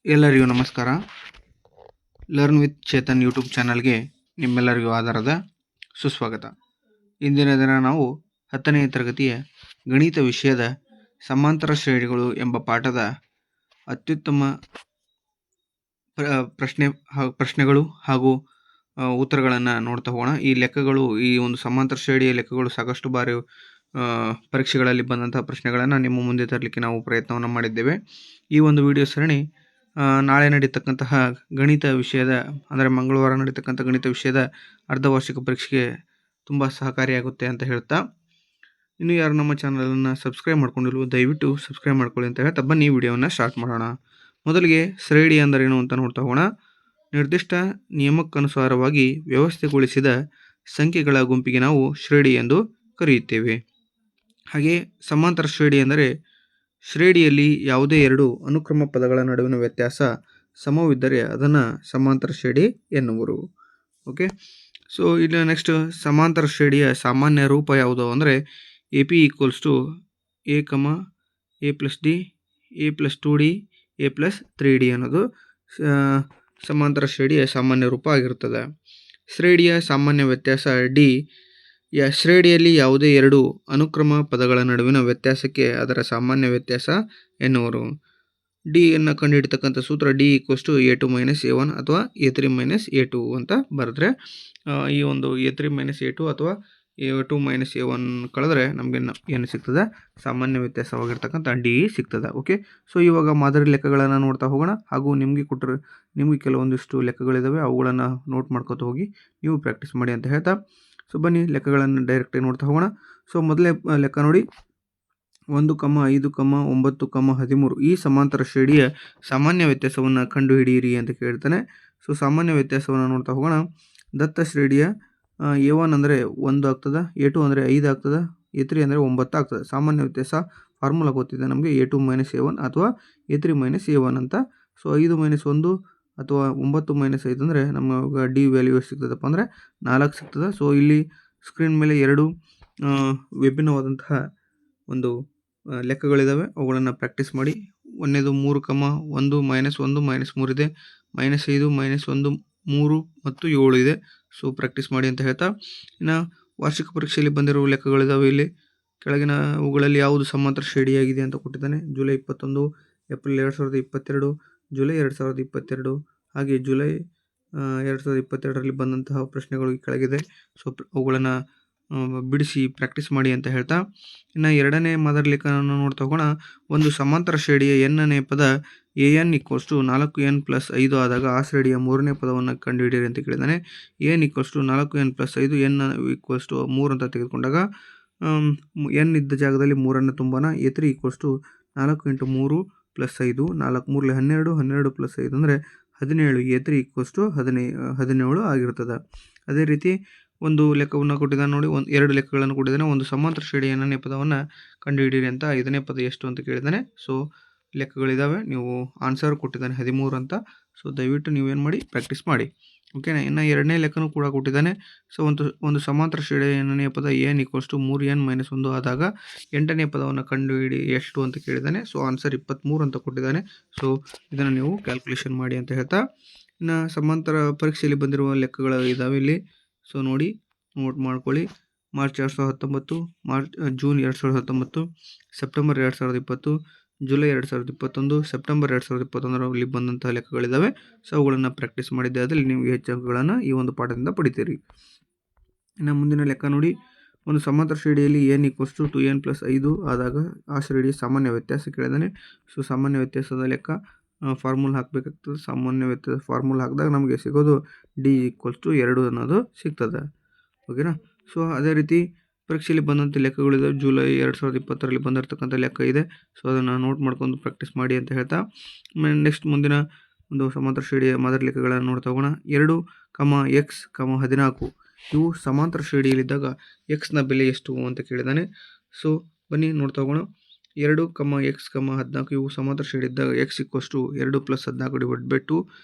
ಎಲ್ಲರಿಗೂ ನಮಸ್ಕಾರ. Learn with Chetan YouTube ಚಾನಲ್ಗೆ ನಿಮ್ಮೆಲ್ಲರಿಗೂ ಆಧಾರದ ಸುಸ್ವಾಗತ. ಇಂದಿನ ದಿನ ನಾವು 10ನೇ ತರಗತಿಯ ಗಣಿತ ವಿಷಯದ ಸಮಾಂತರ ಶ್ರೇಣಿಗಳು ಎಂಬ ಪಾಠದ ಅತ್ಯುತ್ತಮ ಪ್ರಶ್ನೆಗಳು ಹಾಗೂ ಉತ್ತರಗಳನ್ನು ನೋಡ್ತಾ ಹೋಗೋಣ. ಈ ಲೆಕ್ಕಗಳು, ಈ ಒಂದು ಸಮಾಂತರ ಶ್ರೇಣಿಯ ಲೆಕ್ಕಗಳು ಸಾಕಷ್ಟು ಬಾರಿ ಪರೀಕ್ಷೆಗಳಲ್ಲಿ ಬಂದಂತಹ ಪ್ರಶ್ನೆಗಳನ್ನು ನಿಮ್ಮ ಮುಂದೆ ತರಲಿಕ್ಕೆ ನಾವು ಪ್ರಯತ್ನವನ್ನು ಮಾಡಿದ್ದೇವೆ. ಈ ಒಂದು ವಿಡಿಯೋ ಸರಣಿ ನಾಳೆ ನಡೀತಕ್ಕಂತಹ ಗಣಿತ ವಿಷಯದ, ಅಂದರೆ ಮಂಗಳವಾರ ನಡೀತಕ್ಕಂಥ ಗಣಿತ ವಿಷಯದ ಅರ್ಧವಾರ್ಷಿಕ ಪರೀಕ್ಷೆಗೆ ತುಂಬ ಸಹಕಾರಿಯಾಗುತ್ತೆ ಅಂತ ಹೇಳ್ತಾ, ಇನ್ನು ಯಾರು ನಮ್ಮ ಚಾನಲನ್ನು ಸಬ್ಸ್ಕ್ರೈಬ್ ಮಾಡ್ಕೊಂಡಿಲ್ವೋ ದಯವಿಟ್ಟು ಸಬ್ಸ್ಕ್ರೈಬ್ ಮಾಡ್ಕೊಳ್ಳಿ ಅಂತ ಹೇಳ್ತಾ ಬನ್ನಿ ವಿಡಿಯೋವನ್ನು ಸ್ಟಾರ್ಟ್ ಮಾಡೋಣ. ಮೊದಲಿಗೆ ಶ್ರೇಣಿ ಅಂದರೇನು ಅಂತ ನೋಡ್ತಾ ಹೋಗೋಣ. ನಿರ್ದಿಷ್ಟ ನಿಯಮಕ್ಕನುಸಾರವಾಗಿ ವ್ಯವಸ್ಥೆಗೊಳಿಸಿದ ಸಂಖ್ಯೆಗಳ ಗುಂಪಿಗೆ ನಾವು ಶ್ರೇಣಿ ಎಂದು ಕರೆಯುತ್ತೇವೆ. ಹಾಗೆ ಸಮಾಂತರ ಶ್ರೇಣಿ ಎಂದರೆ ಶ್ರೇಣಿಯಲ್ಲಿ ಯಾವುದೇ ಎರಡು ಅನುಕ್ರಮ ಪದಗಳ ನಡುವಿನ ವ್ಯತ್ಯಾಸ ಸಮವಿದ್ದರೆ ಅದನ್ನು ಸಮಾಂತರ ಶ್ರೇಣಿ ಎನ್ನುವರು. ಓಕೆ, ಸೊ ಇಲ್ಲಿ ನೆಕ್ಸ್ಟ್ ಸಮಾಂತರ ಶ್ರೇಣಿಯ ಸಾಮಾನ್ಯ ರೂಪ ಯಾವುದು ಅಂದರೆ AP = A, A+D, A+2D, A+3D ಅನ್ನೋದು ಸಮಾಂತರ ಶ್ರೇಣಿಯ ಸಾಮಾನ್ಯ ರೂಪ ಆಗಿರುತ್ತದೆ. ಶ್ರೇಣಿಯ ಸಾಮಾನ್ಯ ವ್ಯತ್ಯಾಸ D ಶ್ರೇಣಿಯಲ್ಲಿ ಯಾವುದೇ ಎರಡು ಅನುಕ್ರಮ ಪದಗಳ ನಡುವಿನ ವ್ಯತ್ಯಾಸಕ್ಕೆ ಅದರ ಸಾಮಾನ್ಯ ವ್ಯತ್ಯಾಸ ಎನ್ನುವರು. D ಅನ್ನು ಕಂಡುಹಿಡಿತಕ್ಕಂಥ ಸೂತ್ರ D = A2 - A1 ಅಥವಾ A3 - A2 ಅಂತ ಬರೆದ್ರೆ, ಈ ಒಂದು A3 - A2 ಅಥವಾ A2 - A1 ಕಳೆದ್ರೆ ನಮಗೆ ಏನು ಸಿಗ್ತದೆ? ಸಾಮಾನ್ಯ ವ್ಯತ್ಯಾಸವಾಗಿರ್ತಕ್ಕಂಥ D ಸಿಗ್ತದೆ. ಓಕೆ, ಸೊ ಇವಾಗ ಮಾದರಿ ಲೆಕ್ಕಗಳನ್ನು ನೋಡ್ತಾ ಹೋಗೋಣ. ಹಾಗೂ ನಿಮಗೆ ಕೆಲವೊಂದಿಷ್ಟು ಲೆಕ್ಕಗಳಿದ್ದಾವೆ, ಅವುಗಳನ್ನು ನೋಟ್ ಮಾಡ್ಕೊತ ಹೋಗಿ ನೀವು ಪ್ರಾಕ್ಟೀಸ್ ಮಾಡಿ ಅಂತ ಹೇಳ್ತಾ, ಸೊ ಬನ್ನಿ ಲೆಕ್ಕಗಳನ್ನು ಡೈರೆಕ್ಟಾಗಿ ನೋಡ್ತಾ ಹೋಗೋಣ. ಸೊ ಮೊದಲೇ ಲೆಕ್ಕ ನೋಡಿ, 1, 5, 9, 13 ಈ ಸಮಾಂತರ ಶ್ರೇಣಿಯ ಸಾಮಾನ್ಯ ವ್ಯತ್ಯಾಸವನ್ನು ಕಂಡುಹಿಡಿಯಿರಿ ಅಂತ ಕೇಳ್ತಾನೆ. ಸೊ ಸಾಮಾನ್ಯ ವ್ಯತ್ಯಾಸವನ್ನು ನೋಡ್ತಾ ಹೋಗೋಣ. ದತ್ತ ಶ್ರೇಣಿಯ A1 ಅಂದರೆ 1 ಆಗ್ತದೆ, A2 ಅಂದರೆ 5 ಆಗ್ತದೆ, A3 ಅಂದರೆ 9 ಆಗ್ತದೆ. ಸಾಮಾನ್ಯ ವ್ಯತ್ಯಾಸ ಫಾರ್ಮುಲಾ ಗೊತ್ತಿದೆ ನಮಗೆ, A2 - A1 ಅಥವಾ A3 - A1 ಅಂತ. ಸೊ 5 - 1 ಅಥವಾ 9 - 5 ಅಂದರೆ ನಮಗೆ D ವ್ಯಾಲ್ಯೂ ಎಷ್ಟು ಸಿಗ್ತದಪ್ಪ ಅಂದರೆ 4 ಸಿಗ್ತದೆ. ಸೊ ಇಲ್ಲಿ ಸ್ಕ್ರೀನ್ ಮೇಲೆ ಎರಡು ವಿಭಿನ್ನವಾದಂತಹ ಒಂದು ಲೆಕ್ಕಗಳಿದ್ದಾವೆ, ಅವುಗಳನ್ನು ಪ್ರಾಕ್ಟೀಸ್ ಮಾಡಿ. ಒಂದನೇದು 3, 1 -1 -3 ಇದೆ, -5 -1 3 ಮತ್ತು 7 ಇದೆ. ಸೊ ಪ್ರಾಕ್ಟೀಸ್ ಮಾಡಿ ಅಂತ ಹೇಳ್ತಾ, ಇನ್ನು ವಾರ್ಷಿಕ ಪರೀಕ್ಷೆಯಲ್ಲಿ ಬಂದಿರುವ ಲೆಕ್ಕಗಳಿದ್ದಾವೆ. ಇಲ್ಲಿ ಕೆಳಗಿನ ಅವುಗಳಲ್ಲಿ ಯಾವುದು ಸಮಾಂತರ ಶ್ರೇಣಿಯಾಗಿದೆ ಅಂತ ಕೊಟ್ಟಿದ್ದಾನೆ. ಜುಲೈ 21, ಏಪ್ರಿಲ್ 2022, ಜುಲೈ 2022 ಹಾಗೆ ಜುಲೈ 2022ರಲ್ಲಿ ಬಂದಂತಹ ಪ್ರಶ್ನೆಗಳು ಕೆಳಗಿದೆ. ಸೊ ಅವುಗಳನ್ನು ಬಿಡಿಸಿ ಪ್ರಾಕ್ಟೀಸ್ ಮಾಡಿ ಅಂತ ಹೇಳ್ತಾ, ಇನ್ನು ಎರಡನೇ ಮಾದರಿ ಲೆಕ್ಕವನ್ನು ನೋಡ್ತಾ ಹೋಗೋಣ. ಒಂದು ಸಮಾಂತರ ಶ್ರೇಣಿಯ ಎನ್ನನೇ ಪದ AN = 4n+5 ಆದಾಗ ಆ ಶ್ರೇಣಿಯ ಮೂರನೇ ಪದವನ್ನು ಕಂಡುಹಿಡಿಯಿರಿ ಅಂತ ಕೇಳಿದ್ದಾನೆ. AN = 4n+5, n = 3 ಅಂತ ತೆಗೆದುಕೊಂಡಾಗ n ಇದ್ದ ಜಾಗದಲ್ಲಿ 3ಅನ್ನು ತುಂಬೋಣ. A3 = 4 × 3 + 5, 4 × 3 12, 12 + 5 ಅಂದರೆ 17. A3 = 17 ಆಗಿರ್ತದೆ. ಅದೇ ರೀತಿ ಒಂದು ಲೆಕ್ಕವನ್ನು ಕೊಟ್ಟಿದ್ದಾನೆ ನೋಡಿ, ಎರಡು ಲೆಕ್ಕಗಳನ್ನು ಕೊಟ್ಟಿದ್ದಾನೆ. ಒಂದು ಸಮಾಂತರ ಶ್ರೇಣಿಯ ಎನ್ನನೇ ಪದವನ್ನು ಕಂಡುಹಿಡಿಯಿರಿ ಅಂತ, 5ನೇ ಪದ ಎಷ್ಟು ಅಂತ ಕೇಳಿದ್ದಾನೆ. ಸೊ ಲೆಕ್ಕಗಳಿದ್ದಾವೆ, ನೀವು ಆನ್ಸರ್ ಕೊಟ್ಟಿದ್ದಾನೆ 13 ಅಂತ. ಸೊ ದಯವಿಟ್ಟು ನೀವೇನು ಮಾಡಿ, ಪ್ರಾಕ್ಟೀಸ್ ಮಾಡಿ. ಓಕೆನಾ. ಇನ್ನು ಎರಡನೇ ಲೆಕ್ಕನೂ ಕೂಡ ಕೊಟ್ಟಿದ್ದಾನೆ. ಸೊ ಒಂದು ಸಮಾಂತರ ಶ್ರೇಣಿಯ ಎನ್ನನೇ ಪದ AN = 3n - 1 ಆದಾಗ 8ನೇ ಪದವನ್ನು ಕಂಡುಹಿಡಿ ಎಷ್ಟು ಅಂತ ಕೇಳಿದ್ದಾನೆ. ಸೊ ಆನ್ಸರ್ 23 ಅಂತ ಕೊಟ್ಟಿದ್ದಾನೆ. ಸೊ ಇದನ್ನು ನೀವು ಕ್ಯಾಲ್ಕುಲೇಷನ್ ಮಾಡಿ ಅಂತ ಹೇಳ್ತಾ, ಇನ್ನು ಸಮಾಂತರ ಪರೀಕ್ಷೆಯಲ್ಲಿ ಬಂದಿರುವ ಲೆಕ್ಕಗಳು ಇದ್ದಾವೆ ಇಲ್ಲಿ. ಸೊ ನೋಡಿ, ನೋಟ್ ಮಾಡ್ಕೊಳ್ಳಿ. March 2019, June 2019, September 2020, July 2021, September 2021ರಲ್ಲಿ ಬಂದಂತಹ ಲೆಕ್ಕಗಳಿದ್ದಾವೆ. ಸೊ ಅವುಗಳನ್ನು ಪ್ರಾಕ್ಟೀಸ್ ಮಾಡಿದ್ದೆ ಅದರಲ್ಲಿ ನೀವು ಹೆಚ್ಚು ಅಂಕಗಳನ್ನು ಈ ಒಂದು ಪಾಠದಿಂದ ಪಡಿತೀರಿ. ಇನ್ನು ಮುಂದಿನ ಲೆಕ್ಕ ನೋಡಿ, ಒಂದು ಸಮಾಂತರ ಶ್ರೇಣಿಯಲ್ಲಿ n = 2n+5 ಆದಾಗ ಆ ಶ್ರೇಣಿಯ ಸಾಮಾನ್ಯ ವ್ಯತ್ಯಾಸ ಕೇಳಿದ್ದಾನೆ. ಸೊ ಸಾಮಾನ್ಯ ವ್ಯತ್ಯಾಸದ ಲೆಕ್ಕ ಫಾರ್ಮುಲಾ ಹಾಕಬೇಕಾಗ್ತದೆ. ಸಾಮಾನ್ಯ ವ್ಯತ್ಯಾಸ ಫಾರ್ಮುಲಾ ಹಾಕಿದಾಗ ನಮಗೆ ಸಿಗೋದು D = 2 ಅನ್ನೋದು ಸಿಗ್ತದೆ. ಓಕೆನಾ. ಸೊ ಅದೇ ರೀತಿ ಪರೀಕ್ಷೆಯಲ್ಲಿ ಬಂದಂಥ ಲೆಕ್ಕಗಳಿದ್ದಾವೆ. ಜುಲೈ 2020ರಲ್ಲಿ ಬಂದಿರತಕ್ಕಂಥ ಲೆಕ್ಕ ಇದೆ. ಸೊ ಅದನ್ನು ನೋಟ್ ಮಾಡ್ಕೊಂಡು ಪ್ರಾಕ್ಟೀಸ್ ಮಾಡಿ ಅಂತ ಹೇಳ್ತಾ, ನೆಕ್ಸ್ಟ್ ಮುಂದಿನ ಒಂದು ಸಮಾಂತರ ಶ್ರೇಣಿಯ ಮಾದರಿ ಲೆಕ್ಕಗಳನ್ನು ನೋಡ್ತಾ ಹೋಗೋಣ. 2, x, 14 ಇವು ಸಮಾಂತರ ಶ್ರೇಣಿಯಲ್ಲಿದ್ದಾಗ x ನ ಬೆಲೆ ಎಷ್ಟು ಅಂತ ಕೇಳಿದ್ದಾನೆ. ಸೊ ಬನ್ನಿ ನೋಡ್ತಾ ಹೋಗೋಣ. 2, x, 14 ಇವು ಸಮಾಂತರ ಶ್ರೇಣಿ ಇದ್ದಾಗ x = 2 + 14 / 2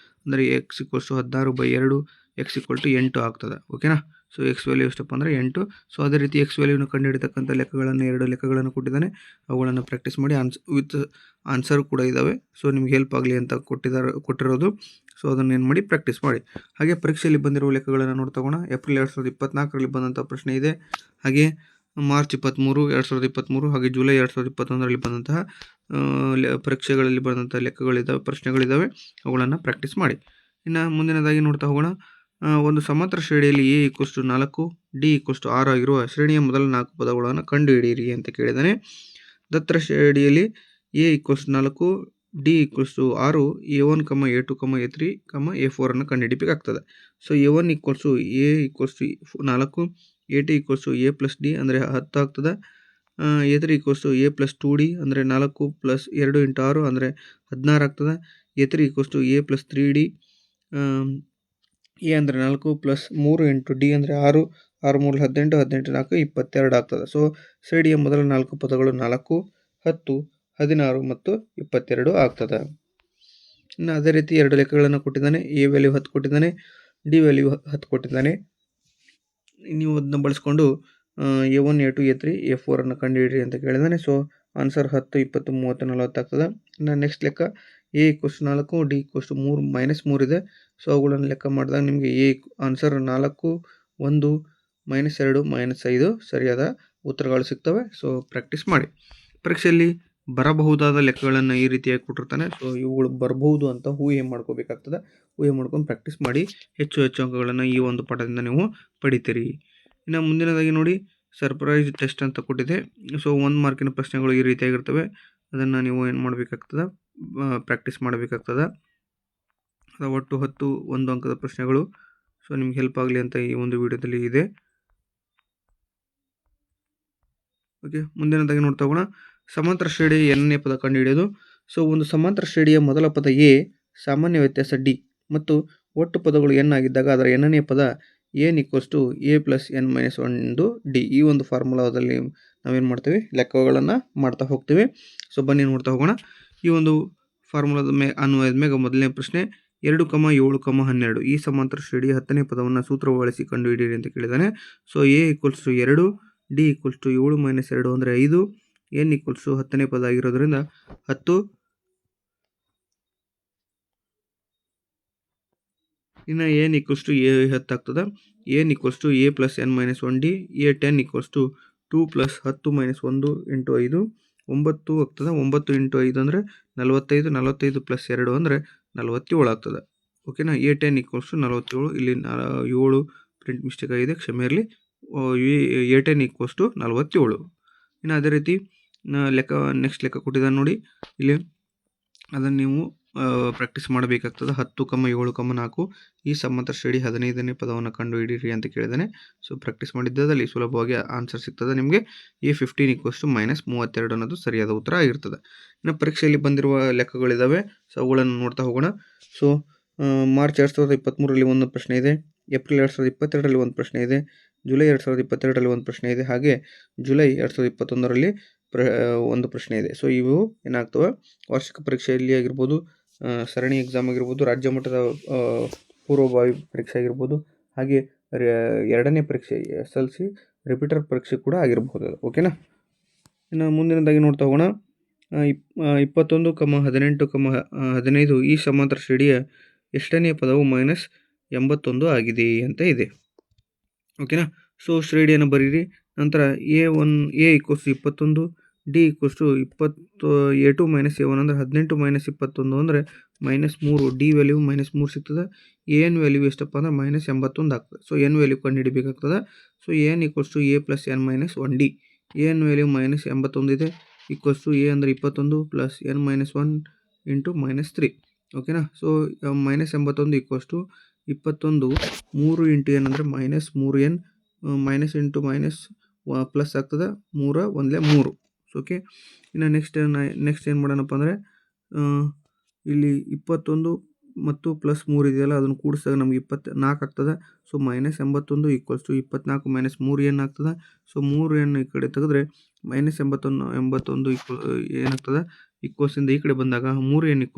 ಅಂದರೆ x = 16/2, x = 8 ಆಗ್ತದೆ. ಓಕೆನಾ. ಸೊ ಎಕ್ಸ್ ವ್ಯಾಲ್ಯೂ ಎಷ್ಟಪ್ಪ ಅಂದರೆ 8. ಸೊ ಅದೇ ರೀತಿ ಎಕ್ಸ್ ವ್ಯಾಲ್ಯೂನ ಕಂಡುಹಿಡಿತಕ್ಕಂಥ ಲೆಕ್ಕಗಳನ್ನು 2 ಲೆಕ್ಕಗಳನ್ನು ಕೊಟ್ಟಿದ್ದಾನೆ, ಅವುಗಳನ್ನು ಪ್ರಾಕ್ಟೀಸ್ ಮಾಡಿ. ವಿತ್ ಆನ್ಸರ್ ಕೂಡ ಇದ್ದಾವೆ. ಸೊ ನಿಮ್ಗೆ ಹೆಲ್ಪ್ ಆಗಲಿ ಅಂತ ಕೊಟ್ಟಿರೋದು. ಸೊ ಅದನ್ನು ಏನು ಮಾಡಿ ಪ್ರಾಕ್ಟೀಸ್ ಮಾಡಿ. ಹಾಗೆ ಪರೀಕ್ಷೆಯಲ್ಲಿ ಬಂದಿರುವ ಲೆಕ್ಕಗಳನ್ನು ನೋಡ್ತಗೋಣ. ಏಪ್ರಿಲ್ 2024ರಲ್ಲಿ ಬಂದಂಥ ಪ್ರಶ್ನೆ ಇದೆ. ಹಾಗೆ ಮಾರ್ಚ್ 23, 2023 ಹಾಗೆ ಜುಲೈ 2021ರಲ್ಲಿ ಬಂದಂತಹ ಪರೀಕ್ಷೆಗಳಲ್ಲಿ ಬಂದಂಥ ಲೆಕ್ಕಗಳಿದ್ದಾವೆ, ಪ್ರಶ್ನೆಗಳಿದ್ದಾವೆ. ಅವುಗಳನ್ನು ಪ್ರಾಕ್ಟೀಸ್ ಮಾಡಿ. ಇನ್ನು ಮುಂದಿನದಾಗಿ ನೋಡ್ತಾ ಹೋಗೋಣ. ಒಂದು ಸಮಾಂತರ ಶ್ರೇಣಿಯಲ್ಲಿ A = 4, D = 6 ಆಗಿರುವ ಶ್ರೇಣಿಯ ಮೊದಲ 4 ಪದಗಳನ್ನು ಕಂಡುಹಿಡಿಯಿರಿ ಅಂತ ಕೇಳಿದ್ದಾನೆ. ದತ್ತರ ಶ್ರೇಣಿಯಲ್ಲಿ A = 4, D = 6, A1, A2, A3, A4 ಅನ್ನು ಕಂಡುಹಿಡಿಬೇಕಾಗ್ತದೆ. So A1 = A = 4, A2 = A + D ಅಂದರೆ 10 ಆಗ್ತದೆ. A3 = A + 2D ಅಂದರೆ 4 + 2 × 6 ಅಂದರೆ 16 ಆಗ್ತದೆ. A3 = A + 3D, A ಅಂದರೆ 4 + 3 × D ಅಂದರೆ 6, 6 3 18, 18 4 22 ಆಗ್ತದೆ. ಸೊ ಶ್ರೇಣಿಯ ಮೊದಲ 4 ಪದಗಳು 4, 10, 16 ಮತ್ತು 22 ಆಗ್ತದೆ. ಇನ್ನು ಅದೇ ರೀತಿ 2 ಲೆಕ್ಕಗಳನ್ನು ಕೊಟ್ಟಿದ್ದಾನೆ. A ವ್ಯಾಲ್ಯೂ 10 ಕೊಟ್ಟಿದ್ದಾನೆ, D ವ್ಯಾಲ್ಯೂ 10 ಕೊಟ್ಟಿದ್ದಾನೆ. ನೀವು ಅದನ್ನ ಬಳಸ್ಕೊಂಡು A1, A2, A3, A4 ಅನ್ನು ಕಂಡುಹಿಡಿಯಿರಿ ಅಂತ ಕೇಳಿದ್ದಾನೆ. ಸೊ ಆನ್ಸರ್ 10, 20, 30, 40 ಆಗ್ತದೆ. ಇನ್ನು ನೆಕ್ಸ್ಟ್ ಲೆಕ್ಕ A = 4, D = 3, -3 ಇದೆ. ಸೊ ಅವುಗಳನ್ನು ಲೆಕ್ಕ ಮಾಡಿದಾಗ ನಿಮಗೆ ಆನ್ಸರ್ 4, 1, -2, -5 ಸರಿಯಾದ ಉತ್ತರಗಳು ಸಿಗ್ತವೆ. ಸೊ ಪ್ರಾಕ್ಟೀಸ್ ಮಾಡಿ. ಪರೀಕ್ಷೆಯಲ್ಲಿ ಬರಬಹುದಾದ ಲೆಕ್ಕಗಳನ್ನು ಈ ರೀತಿಯಾಗಿ ಕೊಟ್ಟಿರ್ತಾನೆ. ಸೊ ಇವುಗಳು ಬರಬಹುದು ಅಂತ ಊಹೆ ಮಾಡ್ಕೋಬೇಕಾಗ್ತದೆ. ಊಹೆ ಮಾಡ್ಕೊಂಡು ಪ್ರಾಕ್ಟೀಸ್ ಮಾಡಿ ಹೆಚ್ಚು ಅಂಕಗಳನ್ನು ಈ ಒಂದು ಪಾಠದಿಂದ ನೀವು ಪಡಿತೀರಿ. ಇನ್ನು ಮುಂದಿನದಾಗಿ ನೋಡಿ, ಸರ್ಪ್ರೈಸ್ ಟೆಸ್ಟ್ ಅಂತ ಕೊಟ್ಟಿದೆ. ಸೊ 1 ಮಾರ್ಕಿನ ಪ್ರಶ್ನೆಗಳು ಈ ರೀತಿಯಾಗಿರ್ತವೆ. ಅದನ್ನು ನೀವು ಏನು ಮಾಡಬೇಕಾಗ್ತದೆ, ಪ್ರಾಕ್ಟೀಸ್ ಮಾಡಬೇಕಾಗ್ತದೆ. ಒಟ್ಟು 10 1 ಅಂಕದ ಪ್ರಶ್ನೆಗಳು. ಸೊ ನಿಮ್ಗೆ ಹೆಲ್ಪ್ ಆಗಲಿ ಅಂತ ಈ ಒಂದು ವಿಡಿಯೋದಲ್ಲಿ ಇದೆ. ಓಕೆ, ಮುಂದಿನದಾಗಿ ನೋಡ್ತಾ ಹೋಗೋಣ. ಸಮಾಂತರ ಶ್ರೇಣಿ n ನೇ ಪದ ಕಂಡುಹಿಡಿಯೋದು. ಸೊ ಒಂದು ಸಮಾಂತರ ಶ್ರೇಣಿಯ ಮೊದಲ ಪದ A, ಸಾಮಾನ್ಯ ವ್ಯತ್ಯಾಸ D ಮತ್ತು ಒಟ್ಟು ಪದಗಳು n ಆಗಿದ್ದಾಗ ಅದರ n ನೇ ಪದ n = A + n - 1 D. ಈ ಒಂದು ಫಾರ್ಮುಲಾದಲ್ಲಿ ನಾವೇನು ಮಾಡ್ತೀವಿ, ಲೆಕ್ಕಗಳನ್ನು ಮಾಡ್ತಾ ಹೋಗ್ತೀವಿ. ಸೊ ಬನ್ನಿ ನೋಡ್ತಾ ಹೋಗೋಣ. ಈ ಒಂದು ಫಾರ್ಮುಲಾದ ಅನ್ವಯದ ಮೇಲೆ ಮೊದಲನೇ ಪ್ರಶ್ನೆ 2, 7, 12 ಈ ಸಮಾಂತರ ಶ್ರೇಣಿಯ 10ನೇ ಪದವನ್ನು ಸೂತ್ರ ಬಳಸಿ ಕಂಡುಹಿಡಿಯಿರಿ ಅಂತ ಕೇಳಿದ್ದಾನೆ. ಸೊ A = 2, D = 7 - 2 ಅಂದರೆ 5, n = 10ನೇ ಪದ ಆಗಿರೋದ್ರಿಂದ 10. ಇನ್ನು n = A 10 ಆಗ್ತದೆ. n = A + n - 1D, A10 = 2 + 10 - 1 × 5, 9 ಆಗ್ತದೆ. 9 × 5 ಅಂದರೆ 45, 45 + 2 ಅಂದರೆ 47 ಆಗ್ತದೆ. ಓಕೆನಾ. A10 = 47. ಇಲ್ಲಿ 7 ಪ್ರಿಂಟ್ ಮಿಸ್ಟೇಕ್ ಆಗಿದೆ, ಕ್ಷಮೆ ಇರಲಿ. A10 = 47. ಇನ್ನು ಅದೇ ರೀತಿ ನೆಕ್ಸ್ಟ್ ಲೆಕ್ಕ ಕೊಟ್ಟಿದ್ದಾನೆ ನೋಡಿ. ಇಲ್ಲಿ ಅದನ್ನು ನೀವು ಪ್ರಾಕ್ಟೀಸ್ ಮಾಡಬೇಕಾಗ್ತದೆ. 10, 7, 4 ಈ ಸಮಾಂತರ ಶ್ರೇಣಿ 15ನೇ ಪದವನ್ನು ಕಂಡುಹಿಡಿಯಿರಿ ಅಂತ ಕೇಳಿದ್ದಾನೆ. ಸೊ ಪ್ರಾಕ್ಟೀಸ್ ಮಾಡಿದ್ದಲ್ಲಿ ಸುಲಭವಾಗಿ ಆನ್ಸರ್ ಸಿಗ್ತದೆ ನಿಮಗೆ. A15 = -32 ಅನ್ನೋದು ಸರಿಯಾದ ಉತ್ತರ ಆಗಿರ್ತದೆ. ಇನ್ನು ಪರೀಕ್ಷೆಯಲ್ಲಿ ಬಂದಿರುವ ಲೆಕ್ಕಗಳಿದ್ದಾವೆ. ಸೊ ಅವುಗಳನ್ನು ನೋಡ್ತಾ ಹೋಗೋಣ. ಸೊ ಮಾರ್ಚ್ 2023ರಲ್ಲಿ ಒಂದು ಪ್ರಶ್ನೆ ಇದೆ, ಏಪ್ರಿಲ್ 2022ರಲ್ಲಿ ಒಂದು ಪ್ರಶ್ನೆ ಇದೆ, ಜುಲೈ 2022ರಲ್ಲಿ ಒಂದು ಪ್ರಶ್ನೆ ಇದೆ, ಹಾಗೆ ಜುಲೈ 2021ರಲ್ಲಿ ಒಂದು ಪ್ರಶ್ನೆ ಇದೆ. ಸೊ ಇವು ಏನಾಗ್ತವೆ, ವಾರ್ಷಿಕ ಪರೀಕ್ಷೆಯಲ್ಲಿ ಆಗಿರ್ಬೋದು, ಸರಣಿ ಎಕ್ಸಾಮ್ ಆಗಿರ್ಬೋದು, ರಾಜ್ಯ ಮಟ್ಟದ ಪೂರ್ವಭಾವಿ ಪರೀಕ್ಷೆ ಆಗಿರ್ಬೋದು, ಹಾಗೆ 2ನೇ ಪರೀಕ್ಷೆ SLC ರಿಪೀಟರ್ ಪರೀಕ್ಷೆ ಕೂಡ ಆಗಿರ್ಬೋದು. ಓಕೆನಾ. ಇನ್ನು ಮುಂದಿನದಾಗಿ ನೋಡ್ತಾ ಹೋಗೋಣ. 21, 18, 15 ಈ ಸಮಾಂತರ ಶ್ರೇಣಿಯ ಎಷ್ಟನೇ ಪದವು -81 ಆಗಿದೆ ಅಂತ ಇದೆ. ಓಕೆನಾ. ಸೊ ಶ್ರೇಣಿಯನ್ನು ಬರೀರಿ. ನಂತರ A = 21, D = 20, A2 - A1 ಅಂದರೆ 18 - 21 ಅಂದರೆ -3, D ವ್ಯಾಲ್ಯೂ -3 ಸಿಗ್ತದೆ. AN ವ್ಯಾಲ್ಯೂ ಎಷ್ಟಪ್ಪ ಅಂದರೆ -81 ಆಗ್ತದೆ. ಸೊ n ವ್ಯಾಲ್ಯೂ ಕಂಡುಹಿಡಿಬೇಕಾಗ್ತದೆ. So AN = A + n - 1D. AN value -81 ಇದೆ. A ಅಂದರೆ 21 + n - 1 × -3. ಓಕೆನಾ. ಸೊ -81 = 21, 3 × n ಅಂದರೆ -3n, - ಪ್ಲಸ್ ಆಗ್ತದೆ, 3 1 3. ಓಕೆ. ಇನ್ನು ನೆಕ್ಸ್ಟ್ ಏನು ಮಾಡೋಣಪ್ಪ ಅಂದರೆ ಇಲ್ಲಿ 21 ಮತ್ತು +3 ಇದೆಯಲ್ಲ, ಅದನ್ನು ಕೂಡಿಸಿದಾಗ ನಮಗೆ 24 ಆಗ್ತದೆ. ಸೊ -81 = 24 - 3n ಆಗ್ತದೆ. ಸೊ 3n ಈ ಕಡೆ ತೆಗೆದ್ರೆ -81 ಏನಾಗ್ತದೆ, ಇಕ್ವಲ್ಸಿಂದ ಈ ಕಡೆ ಬಂದಾಗ 3n =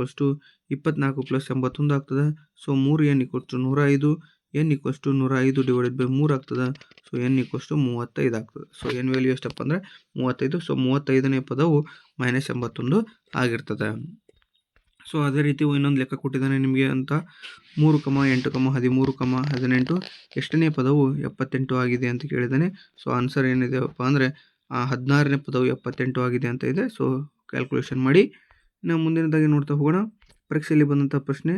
24 + 81 ಆಗ್ತದೆ. So 3n = 105, n equals to 105 divided by 3 ಆಗ್ತದೆ. ಸೊ ಎನ್ ಈಕ್ವಲ್ಸ್ ಟು 35 ಆಗ್ತದೆ. ಸೊ ಎನ್ ವ್ಯಾಲ್ಯೂ ಎಷ್ಟಪ್ಪ ಅಂದರೆ 35. ಸೊ 35ನೇ ಪದವು -81 ಆಗಿರ್ತದೆ. ಸೊ ಅದೇ ರೀತಿ ಇನ್ನೊಂದು ಲೆಕ್ಕ ಕೊಟ್ಟಿದ್ದಾನೆ ನಿಮಗೆ ಅಂತ 3, 8, 13, 18 ಎಷ್ಟನೇ ಪದವು 78 ಆಗಿದೆ ಅಂತ ಕೇಳಿದ್ದಾನೆ. ಸೊ ಆನ್ಸರ್ ಏನಿದೆಯಪ್ಪ ಅಂದರೆ 16ನೇ ಪದವು 78 ಆಗಿದೆ ಅಂತ ಇದೆ. ಸೊ ಕ್ಯಾಲ್ಕುಲೇಷನ್ ಮಾಡಿ. ನಾವು ಮುಂದಿನದಾಗಿ ನೋಡ್ತಾ ಹೋಗೋಣ. ಪರೀಕ್ಷೆಯಲ್ಲಿ ಬಂದಂಥ ಪ್ರಶ್ನೆ,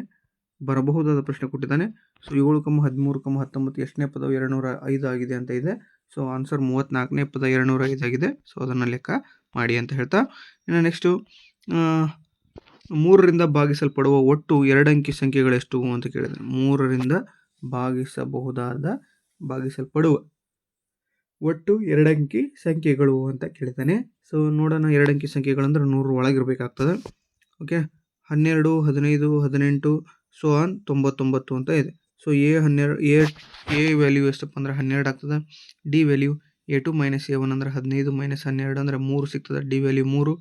ಬರಬಹುದಾದ ಪ್ರಶ್ನೆ ಕೊಟ್ಟಿದ್ದಾನೆ. ಸೊ 7, 13, 19 ಎಷ್ಟನೇ ಪದವು 205 ಆಗಿದೆ ಅಂತ ಇದೆ. ಸೊ ಆನ್ಸರ್ 34ನೇ ಪದ 205 ಆಗಿದೆ. ಸೊ ಅದನ್ನು ಲೆಕ್ಕ ಮಾಡಿ ಅಂತ ಹೇಳ್ತಾ, ಇನ್ನು ನೆಕ್ಸ್ಟು 3ರಿಂದ ಭಾಗಿಸಲ್ಪಡುವ ಒಟ್ಟು 2 ಅಂಕಿ ಸಂಖ್ಯೆಗಳೆಷ್ಟು ಅಂತ ಕೇಳಿದ್ದಾನೆ. 3ರಿಂದ ಭಾಗಿಸಲ್ಪಡುವ ಒಟ್ಟು 2 ಅಂಕಿ ಸಂಖ್ಯೆಗಳು ಅಂತ ಕೇಳಿದ್ದಾನೆ. ಸೊ ನೋಡೋಣ, 2 ಅಂಕಿ ಸಂಖ್ಯೆಗಳಂದ್ರೆ 100 ಒಳಗಿರಬೇಕಾಗ್ತದೆ. ಓಕೆ, 12, 15, 18 ಸೊ 99 ಅಂತ ಇದೆ. ಸೊ ಎ ವ್ಯಾಲ್ಯೂ ಎಷ್ಟಪ್ಪ ಅಂದ್ರೆ 12 ಆಗ್ತದೆ. ಡಿ ವ್ಯಾಲ್ಯೂ A2 - A1 ಅಂದ್ರೆ 15 - 12 ಅಂದ್ರೆ 3 ಸಿಗ್ತದೆ. D value 3.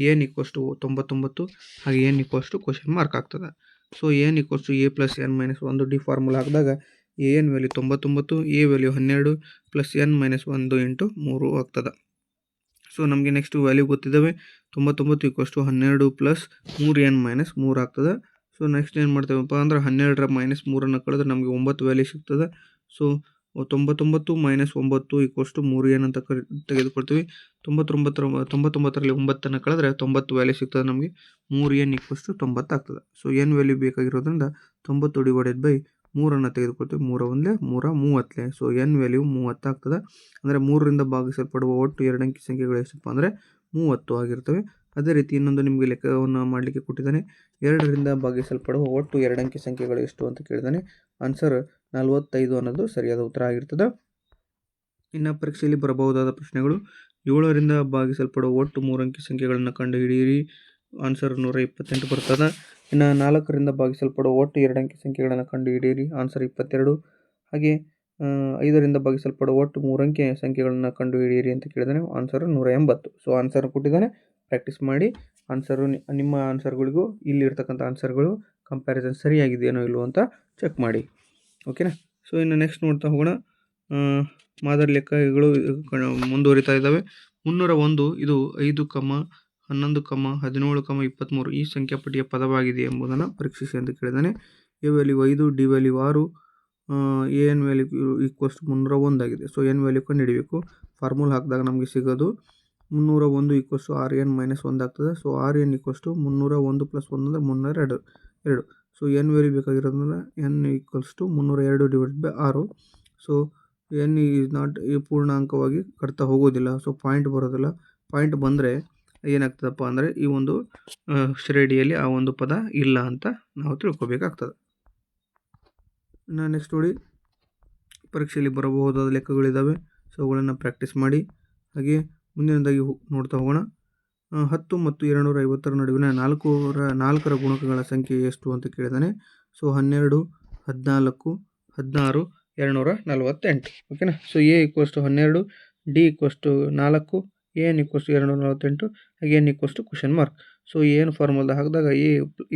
N equals to 99 ಹಾಗೆ N equals to question mark ಆಗ್ತದೆ. So N equals to A + n - 1 D formula ಹಾಕಿದಾಗ N value 99, A value 12 + n - 1 × 3 ಆಗ್ತದೆ. ಸೊ ನಮಗೆ ನೆಕ್ಸ್ಟ್ ವ್ಯಾಲ್ಯೂ ಗೊತ್ತಿದ್ದಾವೆ. 99 = 12 + 3n - 3 ಆಗ್ತದೆ. So next ಏನು ಮಾಡ್ತೇವಪ್ಪ ಅಂದ್ರೆ 12ರ -3 ಕಳೆದ್ರೆ ನಮಗೆ 9 ವ್ಯಾಲ್ಯೂ ಸಿಗ್ತದೆ. ಸೊ 99 - 9 = 3n ಅಂತ ತೆಗೆದುಕೊಳ್ತೀವಿ. 99ರಲ್ಲಿ 9 ಕಳೆದ್ರೆ 90 ವ್ಯಾಲ್ಯೂ ಸಿಗ್ತದೆ ನಮಗೆ. 3n = 90 ಆಗ್ತದೆ. ಸೊ ಎನ್ ವ್ಯಾಲ್ಯೂ ಬೇಕಾಗಿರೋದ್ರಿಂದ 90 ಡಿವೈಡೆಡ್ ಬೈ 3 ತೆಗೆದುಕೊಳ್ತೀವಿ. 3 × 1 = 30. ಸೊ ಎನ್ ವ್ಯಾಲ್ಯೂ 30 ಆಗ್ತದೆ. ಅಂದರೆ 3ರಿಂದ ಭಾಗಿಸಲ್ಪಡುವ ಒಟ್ಟು 2 ಅಂಕಿ ಸಂಖ್ಯೆಗಳು ಎಷ್ಟಪ್ಪ ಅಂದರೆ 30 ಆಗಿರ್ತವೆ. ಅದೇ ರೀತಿ ಇನ್ನೊಂದು ನಿಮಗೆ ಲೆಕ್ಕವನ್ನು ಮಾಡಲಿಕ್ಕೆ ಕೊಟ್ಟಿದ್ದಾನೆ. 2ರಿಂದ ಭಾಗಿಸಲ್ಪಡುವ ಒಟ್ಟು 2 ಅಂಕಿ ಸಂಖ್ಯೆಗಳು ಎಷ್ಟು ಅಂತ ಕೇಳಿದ್ದಾನೆ. ಆನ್ಸರ್ 45 ಅನ್ನೋದು ಸರಿಯಾದ ಉತ್ತರ ಆಗಿರ್ತದೆ. ಇನ್ನು ಪರೀಕ್ಷೆಯಲ್ಲಿ ಬರಬಹುದಾದ ಪ್ರಶ್ನೆಗಳು, 7ರಿಂದ ಭಾಗಿಸಲ್ಪಡುವ ಒಟ್ಟು 3 ಅಂಕಿ ಸಂಖ್ಯೆಗಳನ್ನು ಕಂಡುಹಿಡಿಯಿರಿ. ಆನ್ಸರ್ 128 ಬರ್ತದೆ. ಇನ್ನು 4ರಿಂದ ಭಾಗಿಸಲ್ಪಡುವ ಒಟ್ಟು 2 ಅಂಕಿ ಸಂಖ್ಯೆಗಳನ್ನು ಕಂಡುಹಿಡಿಯಿರಿ. ಆನ್ಸರ್ 22. ಹಾಗೆ 5ರಿಂದ ಭಾಗಿಸಲ್ಪಡುವ ಒಟ್ಟು 3 ಅಂಕಿ ಸಂಖ್ಯೆಗಳನ್ನು ಕಂಡುಹಿಡಿಯಿರಿ ಅಂತ ಕೇಳಿದ್ದಾನೆ. ಆನ್ಸರ್ 180. ಸೊ ಆನ್ಸರ್ ಕೊಟ್ಟಿದ್ದಾನೆ, ಪ್ರಾಕ್ಟೀಸ್ ಮಾಡಿ. ಆನ್ಸರು ನಿಮ್ಮ ಆನ್ಸರ್ಗಳಿಗೂ ಇಲ್ಲಿರ್ತಕ್ಕಂಥ ಆನ್ಸರ್ಗಳು ಕಂಪ್ಯಾರಿಸನ್ ಸರಿಯಾಗಿದೆಯೇನೋ ಇಲ್ವೋ ಅಂತ ಚೆಕ್ ಮಾಡಿ. ಓಕೆನಾ. ಸೊ ಇನ್ನು ನೆಕ್ಸ್ಟ್ ನೋಡ್ತಾ ಹೋಗೋಣ. ಮಾದರಿ ಲೆಕ್ಕಗಳು ಮುಂದುವರಿತಾ ಇದ್ದಾವೆ. 301 ಇದು 5, 11, 17, 23 ಈ ಸಂಖ್ಯಾಪಟ್ಟಿಯ ಪದವಾಗಿದೆ ಎಂಬುದನ್ನು ಪರೀಕ್ಷಿಸಿ ಅಂತ ಕೇಳಿದ್ದಾನೆ. A value 5, D value 6, A N value equals 301 ಆಗಿದೆ. ಸೊ ಎನ್ ವ್ಯಾಲ್ಯೂ ಕಂಡುಹಿಡಿಬೇಕು. ಫಾರ್ಮುಲಾ ಹಾಕಿದಾಗ ನಮಗೆ ಸಿಗೋದು 301 = 6n - 1 ಆಗ್ತದೆ. ಸೊ 6n = 301 + 1 ಅಂದರೆ 302. ಸೊ ಎನ್ ವ್ಯಾಲ್ಯೂ ಬೇಕಾಗಿರೋದ್ರಿಂದ n = 302 divided by 6. So N is not ಪೂರ್ಣಾಂಕವಾಗಿ ಕಟ್ತಾ ಹೋಗೋದಿಲ್ಲ. ಸೊ ಪಾಯಿಂಟ್ ಬರೋದಿಲ್ಲ. ಪಾಯಿಂಟ್ ಬಂದರೆ ಏನಾಗ್ತದಪ್ಪ ಅಂದರೆ ಈ ಒಂದು ಶ್ರೇಣಿಯಲ್ಲಿ ಆ ಒಂದು ಪದ ಇಲ್ಲ ಅಂತ ನಾವು ತಿಳ್ಕೊಬೇಕಾಗ್ತದೆ. ಇನ್ನು ನೆಕ್ಸ್ಟ್ ನೋಡಿ, ಪರೀಕ್ಷೆಯಲ್ಲಿ ಬರಬಹುದಾದ ಲೆಕ್ಕಗಳಿದ್ದಾವೆ. ಸೊ ಅವುಗಳನ್ನು ಪ್ರಾಕ್ಟೀಸ್ ಮಾಡಿ. ಹಾಗೆ ಮುಂದಿನದಾಗಿ ನೋಡ್ತಾ ಹೋಗೋಣ. 10 ಮತ್ತು 250ರ ನಡುವಿನ 4ರ ಗುಣಕಗಳ ಸಂಖ್ಯೆ ಎಷ್ಟು ಅಂತ ಕೇಳಿದ್ದಾನೆ. ಸೊ 12, 14, 16, 248. ಓಕೆನಾ. ಸೊ ಎ = 12, ಡಿ = 4, ಎನ್ = 248 ಹಾಗೆ ಎನ್ = ಕ್ವಶನ್ ಮಾರ್ಕ್. ಸೊ ಏನು ಫಾರ್ಮುಲಾ ಹಾಕಿದಾಗ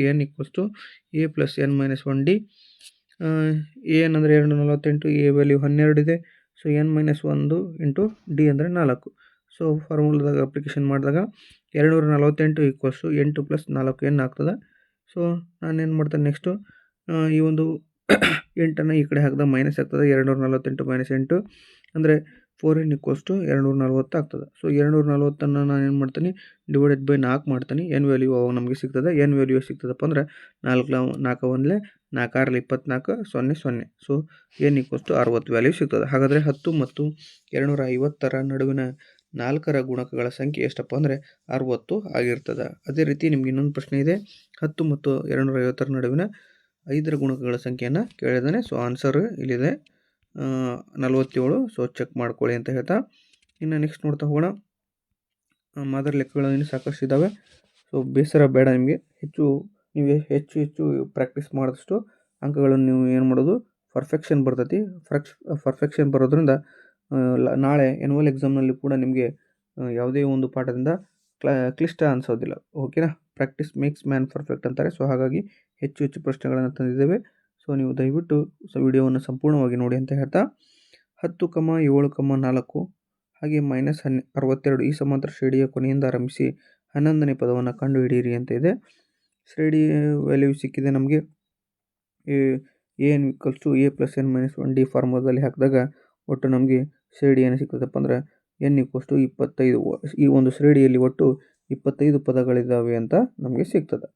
N = A + n - 1 D. N ಅಂದರೆ 248, ಎ ವ್ಯಾಲ್ಯೂ 12 ಇದೆ. ಸೊ n - 1 × ಡಿ ಅಂದರೆ 4. ಸೊ ಫಾರ್ಮುಲಾದಾಗ ಅಪ್ಲಿಕೇಶನ್ ಮಾಡಿದಾಗ 248 = 8 + 4n ಆಗ್ತದೆ. ಸೊ ನಾನೇನು ಮಾಡ್ತೇನೆ ನೆಕ್ಸ್ಟು ಈ ಒಂದು 8ಅನ್ನು ಈ ಕಡೆ ಹಾಕಿದಾಗ ಮೈನಸ್ ಆಗ್ತದೆ. 248 - 8 ಅಂದರೆ 4n = 240 ಆಗ್ತದೆ. ಸೊ 240ಅನ್ನು ನಾನು ಏನು ಮಾಡ್ತೀನಿ, ಡಿವೈಡೆಡ್ ಬೈ 4 ಮಾಡ್ತೀನಿ. ಎನ್ ವ್ಯಾಲ್ಯೂ ಅವಾಗ ನಮಗೆ ಸಿಗ್ತದೆ. ಎನ್ ವ್ಯಾಲ್ಯೂ ಎಷ್ಟು ಸಿಗ್ತದಪ್ಪ ಅಂದರೆ 4 1 4 24 0 0. ಸೊ ಎನ್ = 60 ವ್ಯಾಲ್ಯೂ ಸಿಗ್ತದೆ. ಹಾಗಾದರೆ 10 ಮತ್ತು 250ರ ನಡುವಿನ 4ರ ಗುಣಕಗಳ ಸಂಖ್ಯೆ ಎಷ್ಟಪ್ಪ ಅಂದರೆ 60 ಆಗಿರ್ತದೆ. ಅದೇ ರೀತಿ ನಿಮ್ಗೆ ಇನ್ನೊಂದು ಪ್ರಶ್ನೆ ಇದೆ. 10 ಮತ್ತು 250ರ ನಡುವಿನ 5ರ ಗುಣಕಗಳ ಸಂಖ್ಯೆಯನ್ನು ಕೇಳಿದ್ದಾನೆ. ಸೊ ಆನ್ಸರ್ ಇಲ್ಲಿದೆ 47. ಸೊ ಚೆಕ್ ಮಾಡ್ಕೊಳ್ಳಿ ಅಂತ ಹೇಳ್ತಾ, ಇನ್ನು ನೆಕ್ಸ್ಟ್ ನೋಡ್ತಾ ಹೋಗೋಣ. ಮಾದರಿ ಲೆಕ್ಕಗಳು ಇನ್ನೂ ಸಾಕಷ್ಟು ಇದ್ದಾವೆ. ಸೊ ಬೇಸರ ಬೇಡ ನಿಮಗೆ. ನೀವು ಹೆಚ್ಚು ಪ್ರಾಕ್ಟೀಸ್ ಮಾಡಿದಷ್ಟು ಅಂಕಗಳನ್ನು ನೀವು ಏನು ಮಾಡೋದು, ಪರ್ಫೆಕ್ಷನ್ ಬರ್ತೈತಿ. ಪರ್ಫೆಕ್ಷನ್ ಬರೋದ್ರಿಂದ ನಾಳೆ ಎನ್ಯುವಲ್ ಎಕ್ಸಾಮ್ನಲ್ಲಿ ಕೂಡ ನಿಮಗೆ ಯಾವುದೇ ಒಂದು ಪಾಠದಿಂದ ಕ್ಲಿಷ್ಟ ಅನಿಸೋದಿಲ್ಲ. ಓಕೆನಾ. ಪ್ರಾಕ್ಟೀಸ್ ಮೇಕ್ಸ್ ಮ್ಯಾನ್ ಪರ್ಫೆಕ್ಟ್ ಅಂತಾರೆ. ಸೊ ಹಾಗಾಗಿ ಹೆಚ್ಚು ಪ್ರಶ್ನೆಗಳನ್ನು ತಂದಿದ್ದೇವೆ. ಸೊ ನೀವು ದಯವಿಟ್ಟು ವಿಡಿಯೋವನ್ನು ಸಂಪೂರ್ಣವಾಗಿ ನೋಡಿ ಅಂತ ಹೇಳ್ತಾ 10,7,4 ಹಾಗೆ -62 ಈ ಸಮಾಂತರ ಶ್ರೇಣಿಯ ಕೊನೆಯಿಂದ ಆರಂಭಿಸಿ 11ನೇ ಪದವನ್ನು ಕಂಡುಹಿಡಿಯಿರಿ ಅಂತ ಇದೆ. ಶ್ರೇಣಿ ವ್ಯಾಲ್ಯೂ ಸಿಕ್ಕಿದೆ ನಮಗೆ. N equals to a plus n minus 1D ಫಾರ್ಮುಲಾದಲ್ಲಿ ಹಾಕಿದಾಗ ಒಟ್ಟು ನಮಗೆ ಶ್ರೇಣಿ ಏನು ಸಿಗ್ತದಪ್ಪ ಅಂದರೆ ಎನ್ ಈಕ್ವಲ್ಸ್ ಟು 25. ಈ ಒಂದು ಶ್ರೇಣಿಯಲ್ಲಿ ಒಟ್ಟು 25 ಪದಗಳಿದ್ದಾವೆ ಅಂತ ನಮಗೆ ಸಿಗ್ತದೆ.